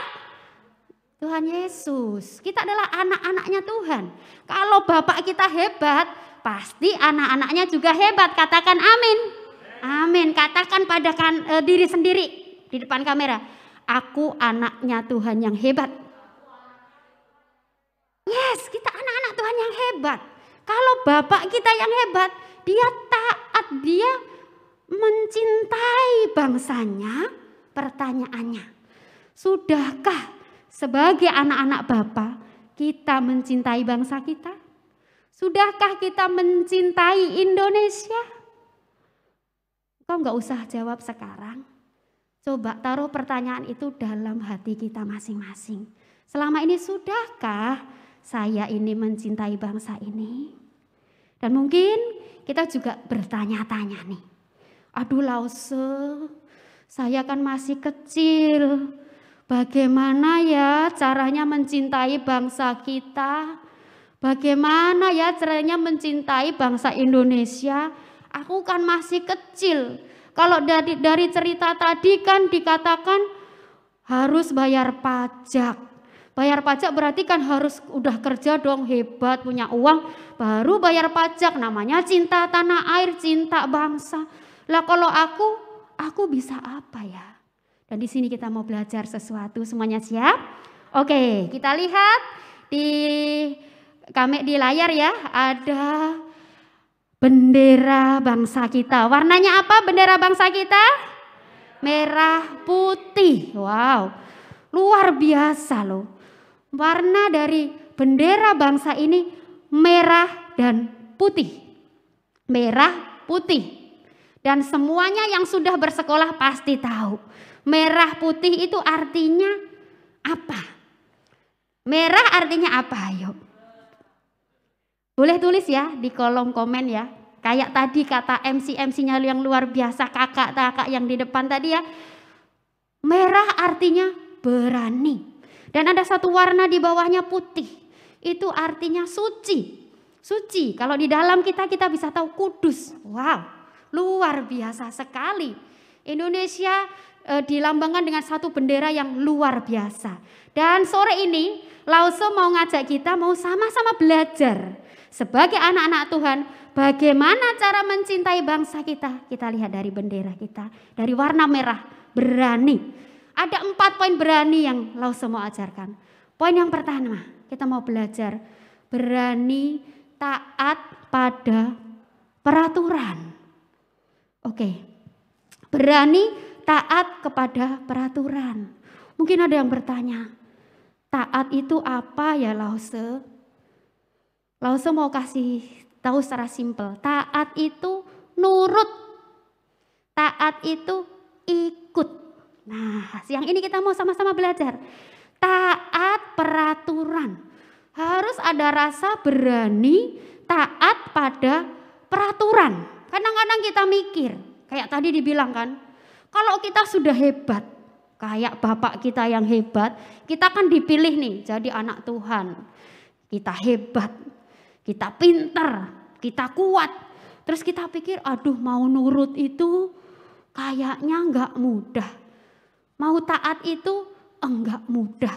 Tuhan Yesus. Kita adalah anak-anaknya Tuhan. Kalau Bapak kita hebat, pasti anak-anaknya juga hebat. Katakan amin. Amin. Katakan pada diri sendiri di depan kamera. Aku anaknya Tuhan yang hebat. Yes, kita anak-anak Tuhan yang hebat. Kalau Bapak kita yang hebat, dia taat, dia mencintai bangsanya. Pertanyaannya, sudahkah sebagai anak-anak Bapa kita mencintai bangsa kita? Sudahkah kita mencintai Indonesia? Kau nggak usah jawab sekarang. Coba taruh pertanyaan itu dalam hati kita masing-masing. Selama ini sudahkah saya ini mencintai bangsa ini? Dan mungkin kita juga bertanya-tanya nih. Aduh Lause, saya kan masih kecil. Bagaimana ya caranya mencintai bangsa kita? Bagaimana ya caranya mencintai bangsa Indonesia? Aku kan masih kecil. Kalau dari cerita tadi kan dikatakan harus bayar pajak. Bayar pajak berarti kan harus udah kerja dong, hebat, punya uang, baru bayar pajak. Namanya cinta tanah air, cinta bangsa. Lah kalau aku bisa apa ya? Dan di sini kita mau belajar sesuatu, semuanya siap? Oke, kita lihat di layar ya, ada bendera bangsa kita. Warnanya apa bendera bangsa kita? Merah putih. Wow, luar biasa loh. Warna dari bendera bangsa ini merah dan putih. Merah putih. Dan semuanya yang sudah bersekolah pasti tahu. Merah putih itu artinya apa? Merah artinya apa? Ayo. Boleh tulis ya di kolom komen ya. Kayak tadi kata MC-MC-nya yang luar biasa, kakak-kakak yang di depan tadi ya. Merah artinya berani. Dan ada satu warna di bawahnya putih. Itu artinya suci. Suci. Kalau di dalam kita bisa tahu kudus. Wow, luar biasa sekali. Indonesia dilambangkan dengan satu bendera yang luar biasa. Dan sore ini Lause mau ngajak kita mau sama-sama belajar. Sebagai anak-anak Tuhan, bagaimana cara mencintai bangsa kita? Kita lihat dari bendera kita, dari warna merah, berani. Ada 4 poin berani yang Lause mau ajarkan. Poin yang pertama, kita mau belajar berani taat pada peraturan. Oke, berani taat kepada peraturan. Mungkin ada yang bertanya, taat itu apa ya Lause? Lause mau kasih tahu secara simpel. Taat itu nurut. Taat itu ikut. Nah, siang ini kita mau sama-sama belajar. Taat peraturan. Harus ada rasa berani taat pada peraturan. Kadang-kadang kita mikir, kayak tadi dibilang kan, kalau kita sudah hebat, kayak bapak kita yang hebat, kita kan dipilih nih jadi anak Tuhan. Kita hebat. Kita pintar, kita kuat. Terus kita pikir, aduh mau nurut itu kayaknya enggak mudah. Mau taat itu enggak mudah.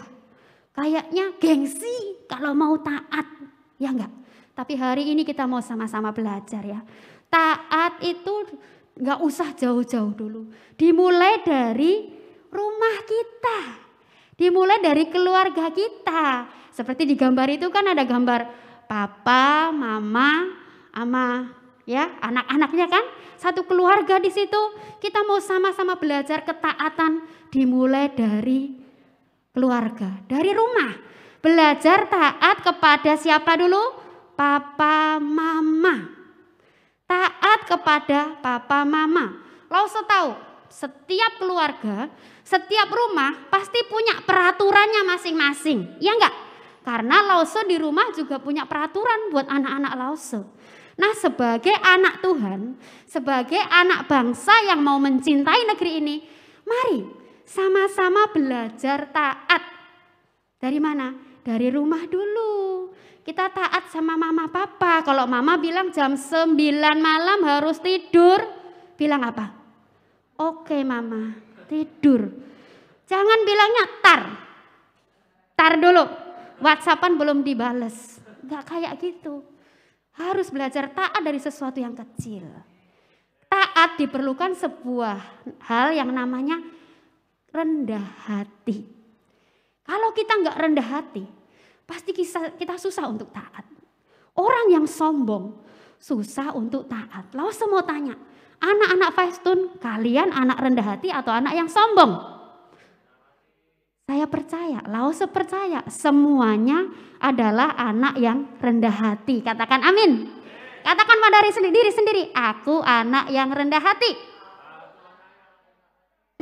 Kayaknya gengsi kalau mau taat, ya enggak? Tapi hari ini kita mau sama-sama belajar ya. Taat itu enggak usah jauh-jauh dulu. Dimulai dari rumah kita. Dimulai dari keluarga kita. Seperti di gambar itu kan ada gambar papa, mama, ama ya, anak-anaknya kan satu keluarga di situ. Kita mau sama-sama belajar ketaatan dimulai dari keluarga, dari rumah. Belajar taat kepada siapa dulu? Papa, mama. Taat kepada papa, mama. Lause tahu, setiap keluarga, setiap rumah pasti punya peraturannya masing-masing. Ya enggak? Karena Lause di rumah juga punya peraturan buat anak-anak Lause. Nah, sebagai anak Tuhan, sebagai anak bangsa yang mau mencintai negeri ini, mari sama-sama belajar taat. Dari mana? Dari rumah dulu. Kita taat sama mama papa. Kalau mama bilang jam 9 malam harus tidur, bilang apa? Oke mama, tidur. Jangan bilangnya tar dulu. WhatsAppan belum dibales. Enggak kayak gitu. Harus belajar taat dari sesuatu yang kecil. Taat diperlukan sebuah hal yang namanya rendah hati. Kalau kita enggak rendah hati, pasti kita susah untuk taat. Orang yang sombong susah untuk taat. Lalu saya mau tanya, anak-anak Faistun, kalian anak rendah hati atau anak yang sombong? Saya percaya, Lause percaya semuanya adalah anak yang rendah hati. Katakan amin. Katakan dari diri sendiri, aku anak yang rendah hati.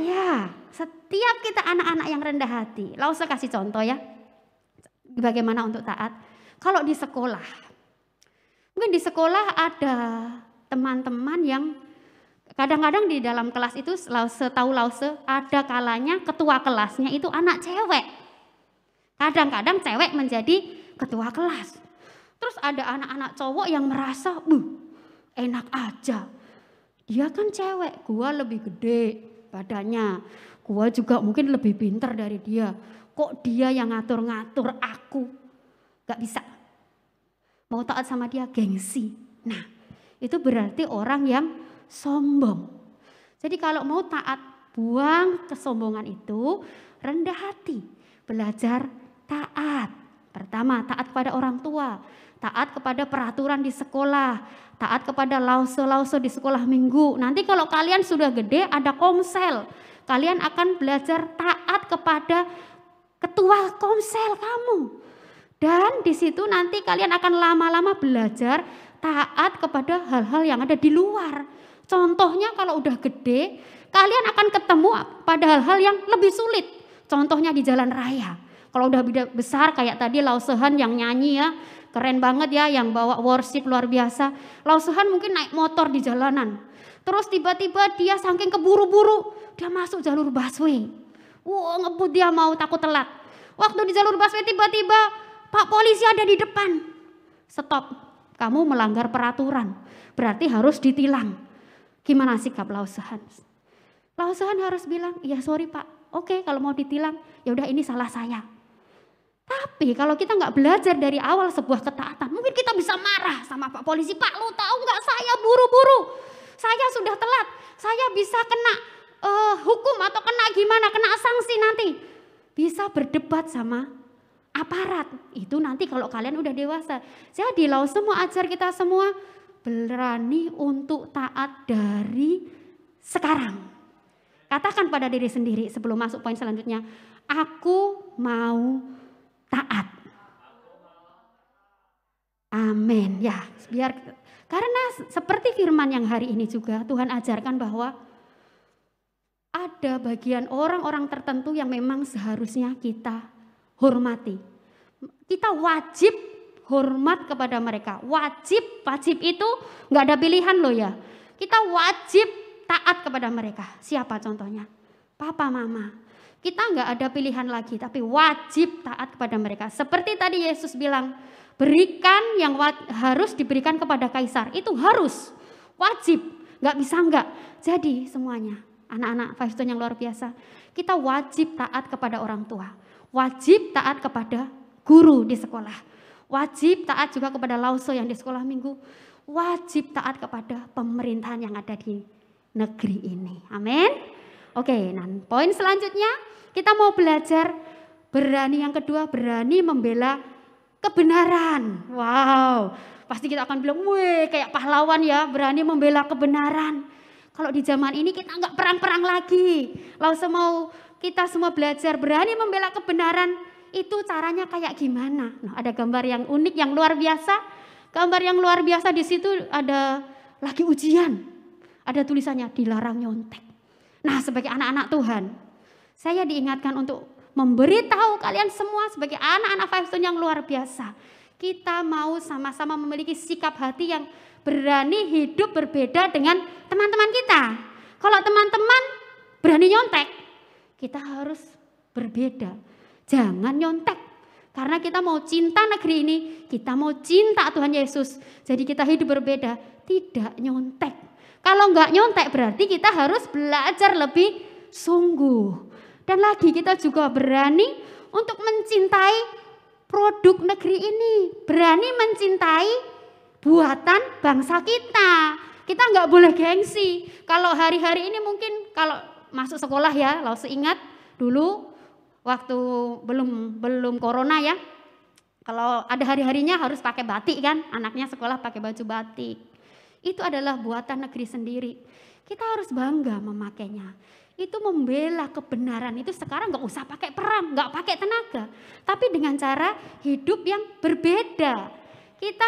Ya, Setiap kita anak-anak yang rendah hati. Lause kasih contoh ya. Bagaimana untuk taat? Kalau di sekolah. Mungkin di sekolah ada teman-teman yang kadang-kadang di dalam kelas itu setahu Lause ada kalanya ketua kelasnya itu anak cewek. Kadang-kadang cewek menjadi ketua kelas. Terus ada anak-anak cowok yang merasa, enak aja. Dia kan cewek, gua lebih gede badannya. Gua juga mungkin lebih pintar dari dia. Kok dia yang ngatur-ngatur aku? Gak bisa. Mau taat sama dia gengsi. Nah, itu berarti orang yang sombong. Jadi kalau mau taat, buang kesombongan itu, rendah hati. Belajar taat. Pertama, taat kepada orang tua. Taat kepada peraturan di sekolah, taat kepada lause-lause di sekolah minggu. Nanti kalau kalian sudah gede ada komsel, kalian akan belajar taat kepada ketua komsel kamu. Dan di situ nanti kalian akan lama-lama belajar taat kepada hal-hal yang ada di luar. Contohnya kalau udah gede, kalian akan ketemu pada hal-hal yang lebih sulit. Contohnya di jalan raya. Kalau udah besar kayak tadi Lausehan yang nyanyi ya, keren banget ya, yang bawa worship luar biasa. Lausehan mungkin naik motor di jalanan. Terus tiba-tiba dia saking keburu-buru, dia masuk jalur busway. Wah, ngebut dia mau, takut telat. Waktu di jalur busway tiba-tiba Pak polisi ada di depan. Stop, kamu melanggar peraturan. Berarti harus ditilang. Gimana sikap Lausehan? Lausehan harus bilang, iya sorry Pak. Oke, kalau mau ditilang, ya udah ini salah saya. Tapi kalau kita nggak belajar dari awal sebuah ketaatan, mungkin kita bisa marah sama Pak polisi. Pak, lu tahu nggak saya buru-buru, saya sudah telat, saya bisa kena hukum atau kena gimana, kena sanksi nanti. Bisa berdebat sama aparat. Itu nanti kalau kalian udah dewasa. Jadi Lause mau ajar kita semua berani untuk taat dari sekarang. Katakan pada diri sendiri sebelum masuk poin selanjutnya, aku mau taat. Amin. Ya, biar karena seperti firman yang hari ini juga Tuhan ajarkan bahwa ada bagian orang-orang tertentu yang memang seharusnya kita hormati. Kita wajib hormat kepada mereka. Wajib itu nggak ada pilihan loh ya. Kita wajib taat kepada mereka. Siapa contohnya? Papa, mama. Kita nggak ada pilihan lagi, tapi wajib taat kepada mereka. Seperti tadi Yesus bilang, berikan yang harus diberikan kepada kaisar. Itu harus, wajib, nggak bisa nggak. Jadi semuanya, anak-anak Five Stone yang luar biasa, kita wajib taat kepada orang tua. Wajib taat kepada guru di sekolah. Wajib taat juga kepada Lause yang di sekolah minggu. Wajib taat kepada pemerintahan yang ada di negeri ini. Amin. Oke, nah poin selanjutnya kita mau belajar berani, yang kedua berani membela kebenaran. Wow, pasti kita akan bilang, weh kayak pahlawan ya, berani membela kebenaran. Kalau di zaman ini kita nggak perang-perang lagi. Lause mau kita semua belajar berani membela kebenaran, itu caranya kayak gimana? Nah, ada gambar yang unik, yang luar biasa. Gambar yang luar biasa di situ ada lagi ujian. Ada tulisannya dilarang nyontek. Nah, sebagai anak-anak Tuhan, saya diingatkan untuk memberitahu kalian semua sebagai anak-anak Five Stone yang luar biasa. Kita mau sama-sama memiliki sikap hati yang berani hidup berbeda dengan teman-teman kita. Kalau teman-teman berani nyontek, kita harus berbeda. Jangan nyontek. Karena kita mau cinta negeri ini, kita mau cinta Tuhan Yesus. Jadi kita hidup berbeda, tidak nyontek. Kalau enggak nyontek berarti kita harus belajar lebih sungguh. Dan lagi kita juga berani untuk mencintai produk negeri ini. Berani mencintai buatan bangsa kita. Kita enggak boleh gengsi. Kalau hari-hari ini mungkin kalau masuk sekolah ya, Lause ingat dulu waktu belum corona ya. Kalau ada hari-harinya harus pakai batik kan, anaknya sekolah pakai baju batik. Itu adalah buatan negeri sendiri. Kita harus bangga memakainya. Itu membela kebenaran. Itu sekarang nggak usah pakai perang, nggak pakai tenaga. Tapi dengan cara hidup yang berbeda. Kita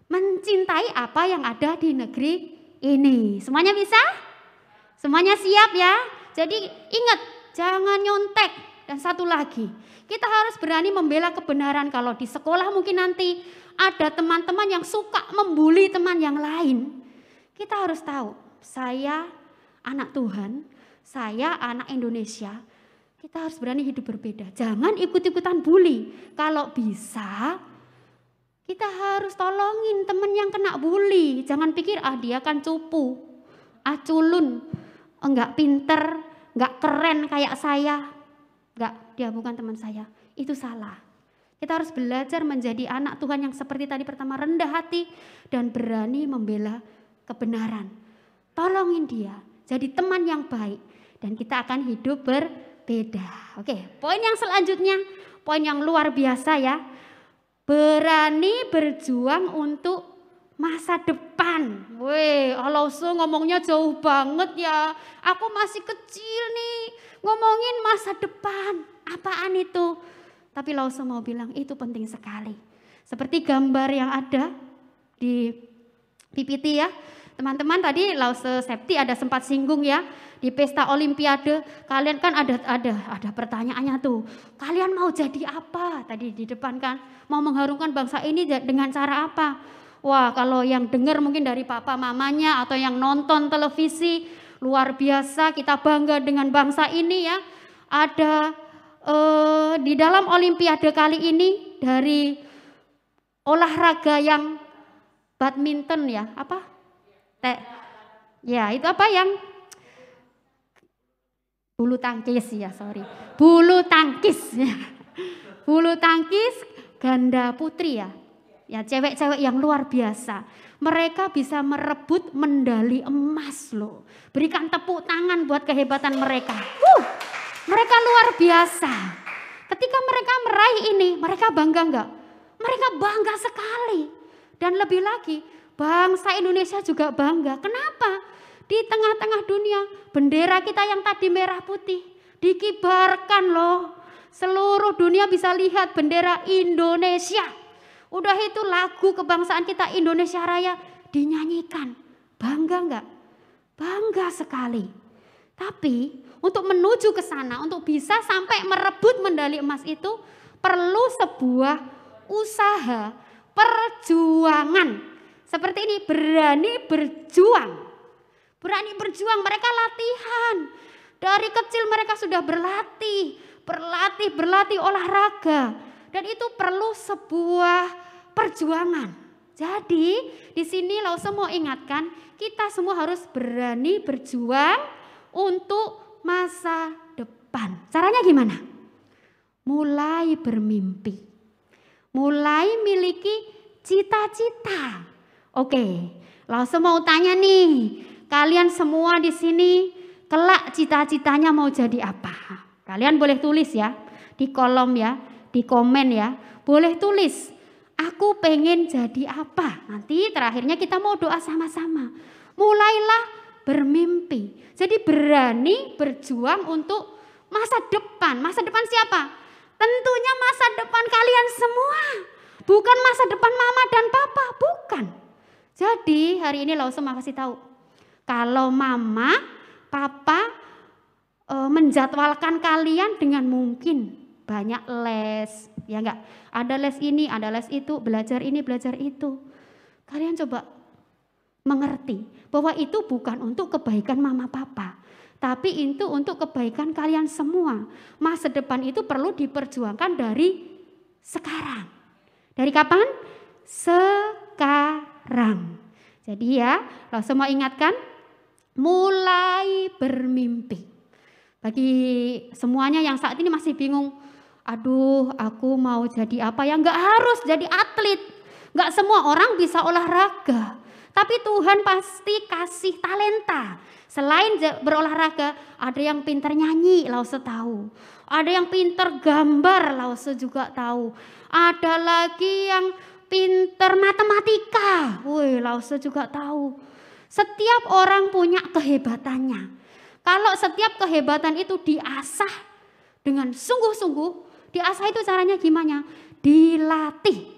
mencintai apa yang ada di negeri ini. Semuanya bisa? Semuanya siap ya? Jadi ingat, jangan nyontek. Dan satu lagi, kita harus berani membela kebenaran. Kalau di sekolah mungkin nanti ada teman-teman yang suka membuli teman yang lain. Kita harus tahu, saya anak Tuhan, saya anak Indonesia. Kita harus berani hidup berbeda. Jangan ikut-ikutan bully. Kalau bisa, kita harus tolongin teman yang kena bully. Jangan pikir, dia kan cupu, culun, enggak pinter, enggak keren kayak saya. Enggak, dia bukan teman saya. Itu salah. Kita harus belajar menjadi anak Tuhan yang seperti tadi pertama, rendah hati dan berani membela kebenaran. Tolongin dia, jadi teman yang baik. Dan kita akan hidup berbeda. Oke, poin yang selanjutnya, poin yang luar biasa ya. Berani berjuang untuk masa depan. Weh, Alauso ngomongnya jauh banget ya. Aku masih kecil nih, ngomongin masa depan. Apaan itu? Tapi Lauso mau bilang itu penting sekali. Seperti gambar yang ada di PPT ya. Teman-teman tadi Lause Septi ada sempat singgung ya. Di pesta olimpiade kalian kan ada pertanyaannya tuh. Kalian mau jadi apa? Tadi di depan kan. Mau mengharumkan bangsa ini dengan cara apa? Wah, kalau yang dengar mungkin dari papa mamanya atau yang nonton televisi, luar biasa, kita bangga dengan bangsa ini ya. Ada di dalam olimpiade kali ini dari olahraga yang badminton ya, apa? Ya, itu apa yang bulu tangkis ya, sorry. Bulu tangkis ya. Bulu tangkis ganda putri ya. Ya, cewek-cewek yang luar biasa. Mereka bisa merebut medali emas loh. Berikan tepuk tangan buat kehebatan mereka. Mereka luar biasa. Ketika mereka meraih ini, mereka bangga enggak? Mereka bangga sekali. Dan lebih lagi, bangsa Indonesia juga bangga. Kenapa? Di tengah-tengah dunia, bendera kita yang tadi merah putih dikibarkan loh. Seluruh dunia bisa lihat bendera Indonesia. Udah itu lagu kebangsaan kita Indonesia Raya dinyanyikan. Bangga enggak? Bangga sekali. Tapi untuk menuju ke sana, untuk bisa sampai merebut medali emas itu perlu sebuah usaha, perjuangan. Seperti ini, berani berjuang. Berani berjuang, mereka latihan. Dari kecil mereka sudah berlatih olahraga. Dan itu perlu sebuah perjuangan. Jadi di sini Lause mau ingatkan, kita semua harus berani berjuang untuk masa depan. Caranya gimana? Mulai bermimpi. Mulai miliki cita-cita. Oke, Lause mau tanya nih, kalian semua di sini kelak cita-citanya mau jadi apa? Kalian boleh tulis ya di kolom ya, di komen ya. Boleh tulis, aku pengen jadi apa? Nanti terakhirnya kita mau doa sama-sama. Mulailah bermimpi. Jadi berani berjuang untuk masa depan. Masa depan siapa? Tentunya masa depan kalian semua. Bukan masa depan mama dan papa, bukan. Jadi hari ini Lause mau kasih tahu. Kalau mama, papa menjadwalkan kalian dengan mungkin banyak les, ya enggak? Ada les ini, ada les itu, belajar ini, belajar itu. Kalian coba mengerti bahwa itu bukan untuk kebaikan mama papa, tapi itu untuk kebaikan kalian semua. Masa depan itu perlu diperjuangkan dari sekarang. Dari kapan? Sekarang. Jadi ya, lo semua ingatkan, mulai bermimpi. Bagi semuanya yang saat ini masih bingung, aduh aku mau jadi apa ya? Enggak harus jadi atlet, enggak semua orang bisa olahraga. Tapi Tuhan pasti kasih talenta. Selain berolahraga, ada yang pintar nyanyi, Lause tahu. Ada yang pintar gambar, Lause juga tahu. Ada lagi yang pintar matematika, Lause juga tahu. Setiap orang punya kehebatannya. Kalau setiap kehebatan itu diasah dengan sungguh-sungguh, diasah itu caranya gimana? Dilatih.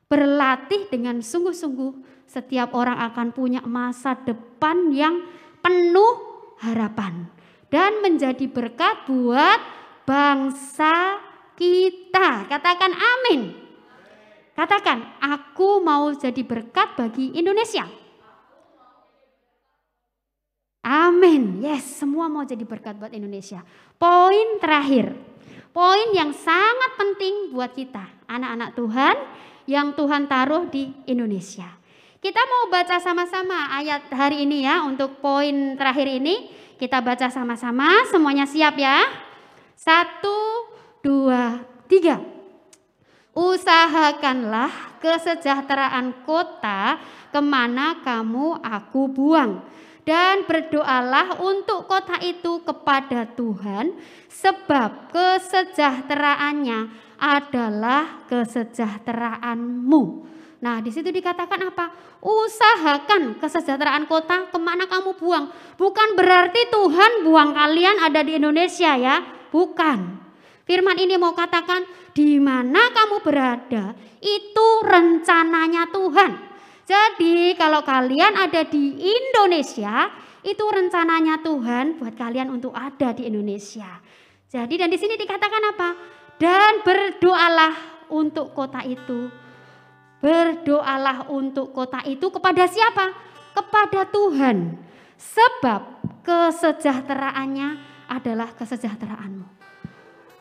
Berlatih dengan sungguh-sungguh, setiap orang akan punya masa depan yang penuh harapan dan menjadi berkat buat bangsa kita. Katakan amin. Katakan, aku mau jadi berkat bagi Indonesia. Amin. Yes, semua mau jadi berkat buat Indonesia. Poin terakhir. Poin yang sangat penting buat kita, anak-anak Tuhan yang Tuhan taruh di Indonesia. Kita mau baca sama-sama ayat hari ini ya, untuk poin terakhir ini. Kita baca sama-sama, semuanya siap ya? 1, 2, 3. Usahakanlah kesejahteraan kota kemana kamu aku buang. Dan berdoalah untuk kota itu kepada Tuhan, sebab kesejahteraannya adalah kesejahteraanmu. Nah, di situ dikatakan apa? Usahakan kesejahteraan kota kemana kamu buang. Bukan berarti Tuhan buang kalian ada di Indonesia ya, bukan. Firman ini mau katakan di mana kamu berada itu rencananya Tuhan. Jadi kalau kalian ada di Indonesia, itu rencananya Tuhan buat kalian untuk ada di Indonesia. Jadi dan di sini dikatakan apa? Dan berdoalah untuk kota itu. Berdoalah untuk kota itu kepada siapa? Kepada Tuhan. Sebab kesejahteraannya adalah kesejahteraanmu.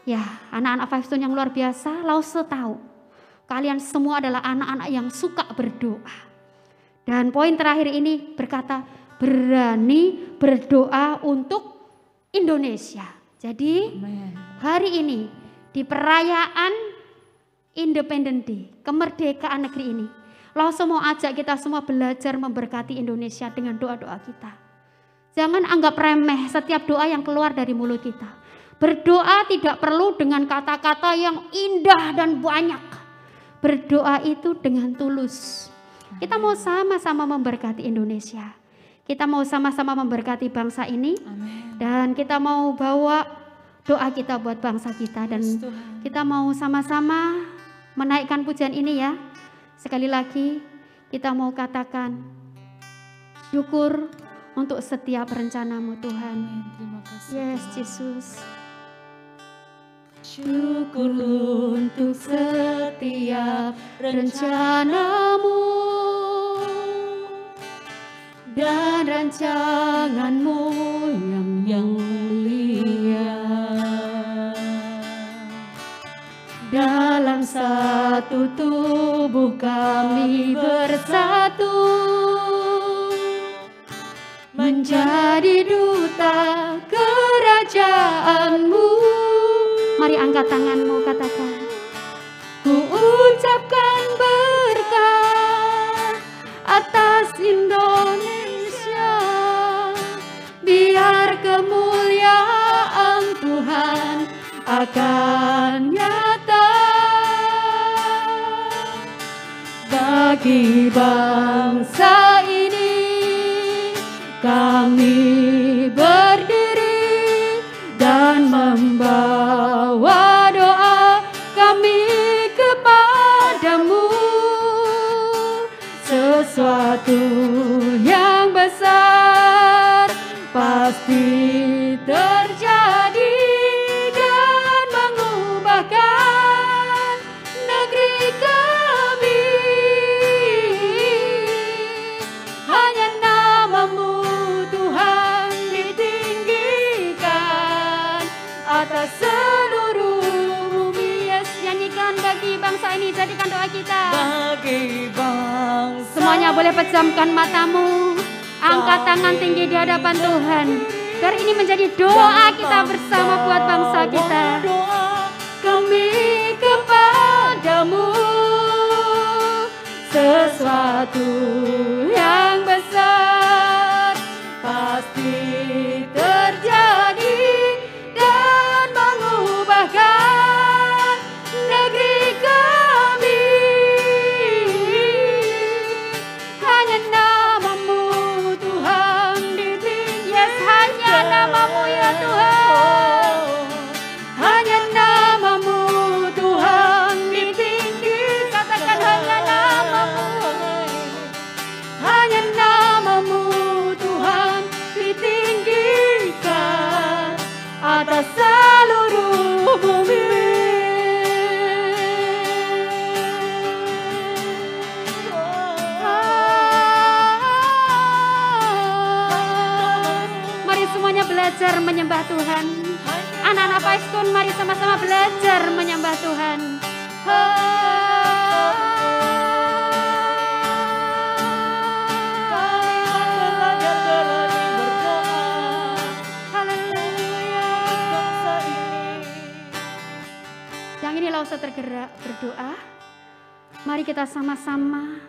Ya, anak-anak Five Stone yang luar biasa, Lause tahu. Kalian semua adalah anak-anak yang suka berdoa. Dan poin terakhir ini berkata, berani berdoa untuk Indonesia. Jadi hari ini di perayaan Independence Day, kemerdekaan negeri ini, Lause mau ajak kita semua belajar memberkati Indonesia dengan doa-doa kita. Jangan anggap remeh setiap doa yang keluar dari mulut kita. Berdoa tidak perlu dengan kata-kata yang indah dan banyak. Berdoa itu dengan tulus. Kita mau sama-sama memberkati Indonesia. Kita mau sama-sama memberkati bangsa ini. Amin. Dan kita mau bawa doa kita buat bangsa kita. Dan kita mau sama-sama menaikkan pujian ini ya. Sekali lagi kita mau katakan syukur untuk setiap rencanamu Tuhan. Terima kasih. Yes, Yesus. Syukur untuk setiap rencanamu dan rancanganmu yang mulia. Dalam satu tubuh kami bersatu, menjadi duta kerajaanmu. Mari angkat tanganmu, katakan, ku ucapkan berkat atas Indonesia, biar kemuliaan Tuhan akan nyata bagi bangsa ini. Kami berdiri dan membawa doa kami kepadamu. Sesuatu yang besar pasti terjadi dan mengubahkan negeri kami. Hanya namamu Tuhan ditinggikan atas seluruh bumi. Yes, nyanyikan bagi bangsa ini, jadikan doa kita. Bagi bangsa Semuanya boleh pejamkan matamu, angkat tangan tinggi di hadapan Tuhan. Biar ini menjadi doa kita bersama buat bangsa kita. Kami kepadamu, sesuatu yang besar pasti terjadi dan mengubahkan negeri kami. Hanya namamu Tuhan ditinggi. Yes, hanya namamu ya Tuhan. Hanya namamu Tuhan ditinggi. Katakan hanya namamu. Hanya namamu Tuhan ditinggi. belajar menyembah Tuhan. Anak-anak Paistun, mari sama-sama belajar menyembah Tuhan. Yang inilah usah tergerak berdoa. Mari kita sama-sama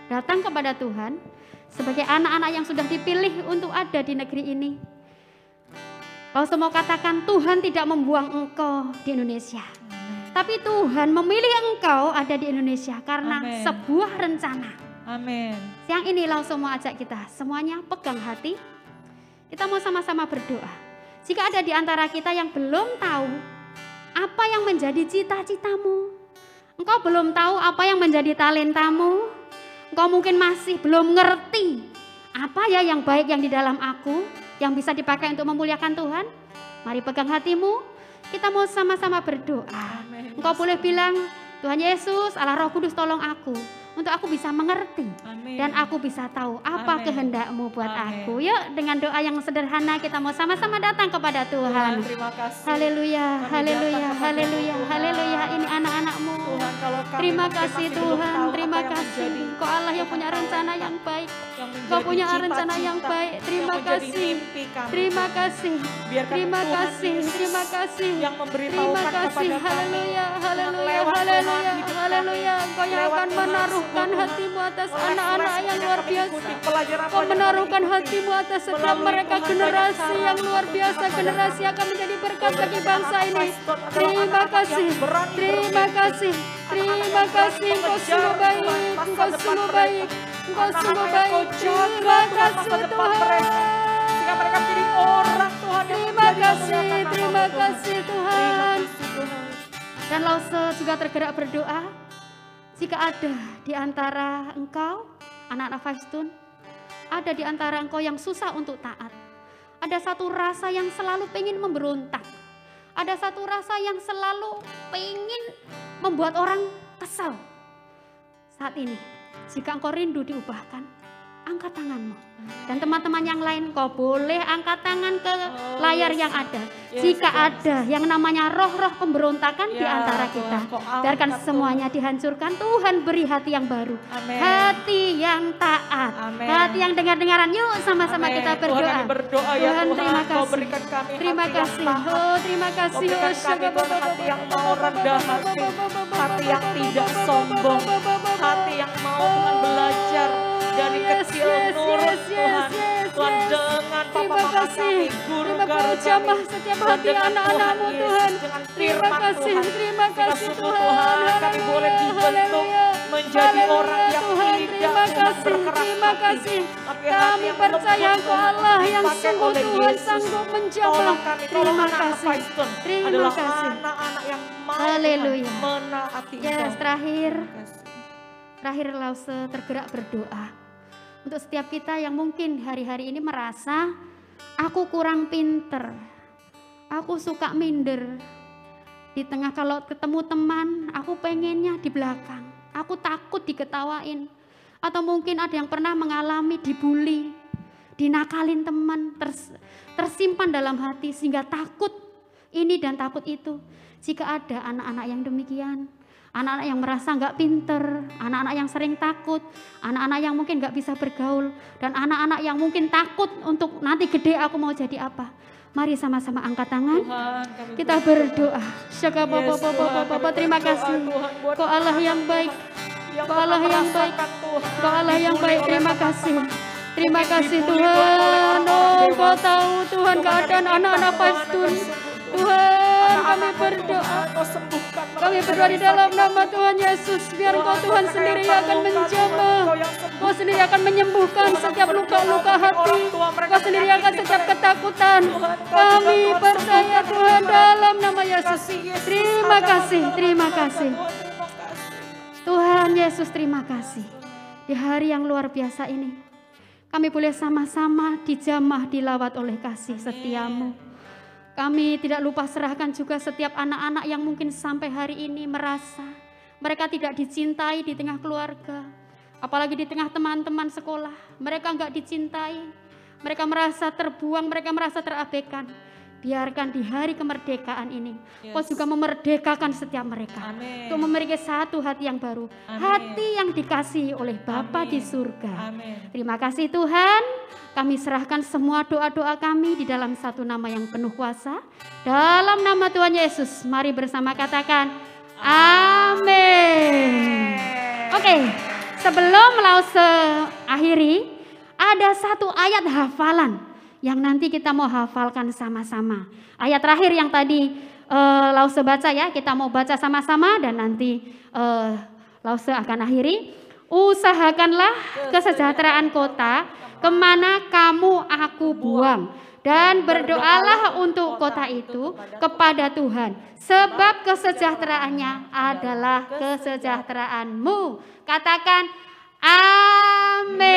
datang kepada Tuhan sebagai anak-anak yang sudah dipilih untuk ada di negeri ini. Kalau semua katakan, Tuhan tidak membuang engkau di Indonesia. Tapi Tuhan memilih engkau ada di Indonesia karena sebuah rencana. Amin. Yang ini langsung mau ajak kita semuanya pegang hati. Kita mau sama-sama berdoa. Jika ada di antara kita yang belum tahu apa yang menjadi cita-citamu, engkau belum tahu apa yang menjadi talentamu, engkau mungkin masih belum ngerti apa ya yang baik yang di dalam aku, yang bisa dipakai untuk memuliakan Tuhan. Mari pegang hatimu. Kita mau sama-sama berdoa. Engkau boleh bilang, Tuhan Yesus, Allah Roh Kudus tolong aku. Untuk aku bisa mengerti. Dan aku bisa tahu apa kehendak-Mu buat aku. Yuk dengan doa yang sederhana kita mau sama-sama datang kepada Tuhan. Terima kasih. Haleluya, haleluya, haleluya, haleluya. Ini anak-anak-Mu. Terima kasih Tuhan, terima kasih. Kau Allah yang punya rencana yang baik. Kau punya rencana yang baik. Terima kasih. Terima kasih. Terima kasih. Terima kasih. Terima kasih. Haleluya, haleluya, haleluya, haleluya. Kau yang akan menaruhkan hatimu atas anak-anak yang luar biasa. Kau menaruhkan hatimu atas setiap mereka generasi yang luar biasa. Generasi akan menjadi berkat bagi bangsa ini. Terima kasih. Terima kasih. Terima kasih. Engkau sungguh baik. Engkau sungguh baik. Engkau sungguh baik. Terima kasih Tuhan. Sehingga mereka menjadi orang Tuhan. Terima kasih. Terima kasih Tuhan. Dan Lause juga tergerak berdoa. Jika ada di antara engkau, anak-anak Paistun, ada di antara engkau yang susah untuk taat. Ada satu rasa yang selalu pengen memberontak. Ada satu rasa yang selalu pengen membuat orang kesal. Saat ini, jika engkau rindu diubahkan, angkat tanganmu. Dan teman-teman yang lain, kau boleh angkat tangan ke layar yang ada. Jika ada yang namanya roh-roh pemberontakan di antara kita, biarkan semuanya dihancurkan. Tuhan beri hati yang baru, hati yang taat, hati yang dengar-dengaran. Yuk sama-sama kita berdoa. Tuhan terima kasih. Terima kasih. Oh terima kasih. Hati yang mau rendah hati, hati yang tidak sombong, hati yang mau Tuhan belajar dari kecil nurut Tuhan. Tuhan dengan papa-papa kami, guru-guru kami, setiap hati anak-anak-Mu Tuhan. Terima kasih, terima kasih Tuhan. Kami boleh dibentuk menjadi orang yang tidak berkeras hati. Kami percaya Engkau Allah yang sungguh Tuhan sanggup menjamah. Terima kasih. Terima kasih. Anak-anak yang mau Haleluya. menaati Yes, Engkau. terakhir Lause tergerak berdoa. Untuk setiap kita yang mungkin hari-hari ini merasa aku kurang pinter, aku suka minder. Di tengah kalau ketemu teman, aku pengennya di belakang, aku takut diketawain. Atau mungkin ada yang pernah mengalami dibully, dinakalin teman, tersimpan dalam hati sehingga takut ini dan takut itu. Jika ada anak-anak yang demikian, anak-anak yang merasa nggak pinter, anak-anak yang sering takut, anak-anak yang mungkin nggak bisa bergaul, dan anak-anak yang mungkin takut untuk nanti gede aku mau jadi apa. Mari sama-sama angkat tangan, kita berdoa. Terima kasih. Kau Allah yang baik, Kau Allah yang baik, Kau Allah yang baik. Terima kasih. Terima kasih Tuhan. Oh, Kau tahu Tuhan keadaan anak-anak Paistun. Tuhan, kami berdoa. Kami berdoa di dalam nama Tuhan Yesus. Biar Engkau Tuhan sendiri akan menjamah. Kau sendiri akan menyembuhkan setiap luka-luka hati. Kau sendiri akan setiap ketakutan. Kami percaya Tuhan dalam nama Yesus. Terima kasih, terima kasih. Tuhan Yesus, terima kasih. Di hari yang luar biasa ini, kami boleh sama-sama dijamah, dilawat oleh kasih setiamu. Kami tidak lupa serahkan juga setiap anak-anak yang mungkin sampai hari ini merasa mereka tidak dicintai di tengah keluarga. Apalagi di tengah teman-teman sekolah, mereka enggak dicintai. mereka merasa terbuang, mereka merasa terabaikan. Biarkan di hari kemerdekaan ini, Kau juga memerdekakan setiap mereka. Amin. Untuk memiliki satu hati yang baru. Amin. Hati yang dikasihi oleh Bapa di surga. Amin. Terima kasih Tuhan. Kami serahkan semua doa-doa kami di dalam satu nama yang penuh kuasa. Dalam nama Tuhan Yesus, mari bersama katakan amin. Oke, sebelum Lause akhiri, ada satu ayat hafalan yang nanti kita mau hafalkan sama-sama. Ayat terakhir yang tadi Lause baca ya, kita mau baca sama-sama dan nanti Lause akan akhiri. Usahakanlah kesejahteraan kota kemana kamu aku buang, dan berdoalah untuk kota itu kepada Tuhan, sebab kesejahteraannya adalah kesejahteraanmu. Katakan amin.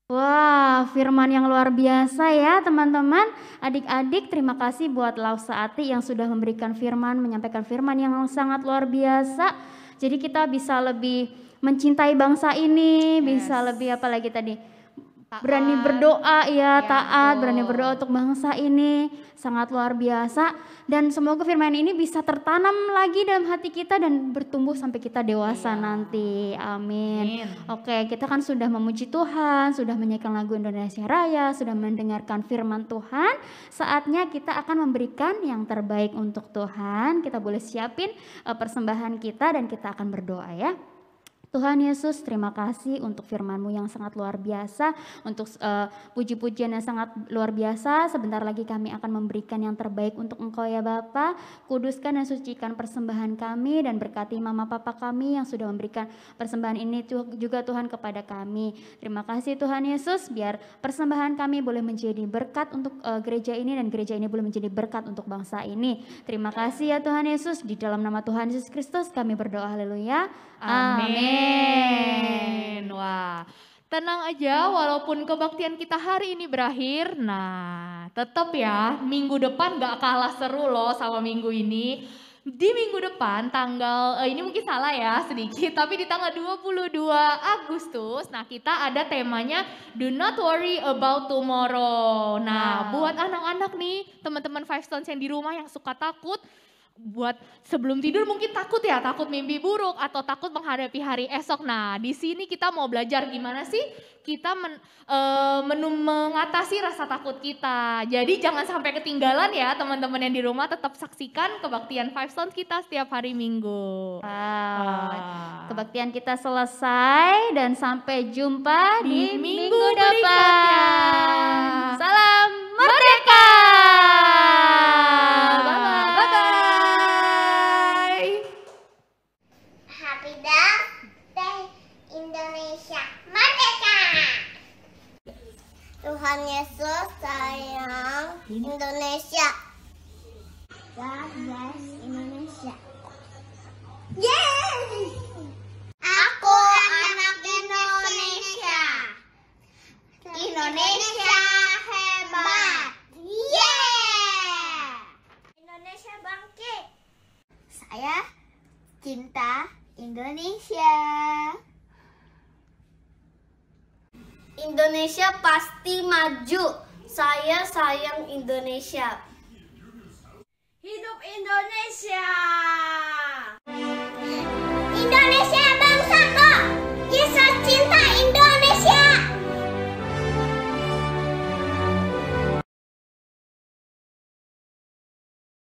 Wah, firman yang luar biasa ya teman-teman. Adik-adik, terima kasih buat Lause Ati yang sudah memberikan firman, menyampaikan firman yang sangat luar biasa. Jadi kita bisa lebih mencintai bangsa ini, bisa lebih apa lagi tadi? Berani berdoa ya, taat, berani berdoa untuk bangsa ini, sangat luar biasa. Dan semoga firman ini bisa tertanam lagi dalam hati kita dan bertumbuh sampai kita dewasa nanti. Amin. Oke, kita kan sudah memuji Tuhan, sudah menyanyikan lagu Indonesia Raya, sudah mendengarkan firman Tuhan. Saatnya kita akan memberikan yang terbaik untuk Tuhan. Kita boleh siapin persembahan kita dan kita akan berdoa ya. Tuhan Yesus, terima kasih untuk firman-Mu yang sangat luar biasa, untuk puji-pujian yang sangat luar biasa. Sebentar lagi kami akan memberikan yang terbaik untuk Engkau ya Bapa. Kuduskan dan sucikan persembahan kami dan berkati mama papa kami yang sudah memberikan persembahan ini juga Tuhan kepada kami. Terima kasih Tuhan Yesus, biar persembahan kami boleh menjadi berkat untuk gereja ini dan gereja ini boleh menjadi berkat untuk bangsa ini. Terima kasih ya Tuhan Yesus, di dalam nama Tuhan Yesus Kristus kami berdoa, haleluya. Amin. Wah, tenang aja walaupun kebaktian kita hari ini berakhir. Nah, tetap ya minggu depan gak kalah seru loh sama minggu ini. Di minggu depan tanggal, ini mungkin salah ya sedikit, tapi di tanggal 22 Agustus, nah kita ada temanya Do Not Worry About Tomorrow. Nah, buat anak-anak nih, teman-teman Five Stones yang di rumah yang suka takut, buat sebelum tidur mungkin takut ya, takut mimpi buruk atau takut menghadapi hari esok. Nah, di sini kita mau belajar gimana sih kita mengatasi rasa takut kita. Jadi jangan sampai ketinggalan ya teman-teman yang di rumah, tetap saksikan kebaktian Five Stones kita setiap hari Minggu. Kebaktian kita selesai dan sampai jumpa di minggu depan. berikutnya. Salam merdeka. Happy Birthday Indonesia Merdeka. Tuhan Yesus sayang Indonesia. God bless Indonesia. Yeay! Aku anak Indonesia. Indonesia hebat. Yeah! Indonesia bangkit. Saya cinta Indonesia. Indonesia pasti maju. Saya sayang Indonesia. Hidup Indonesia.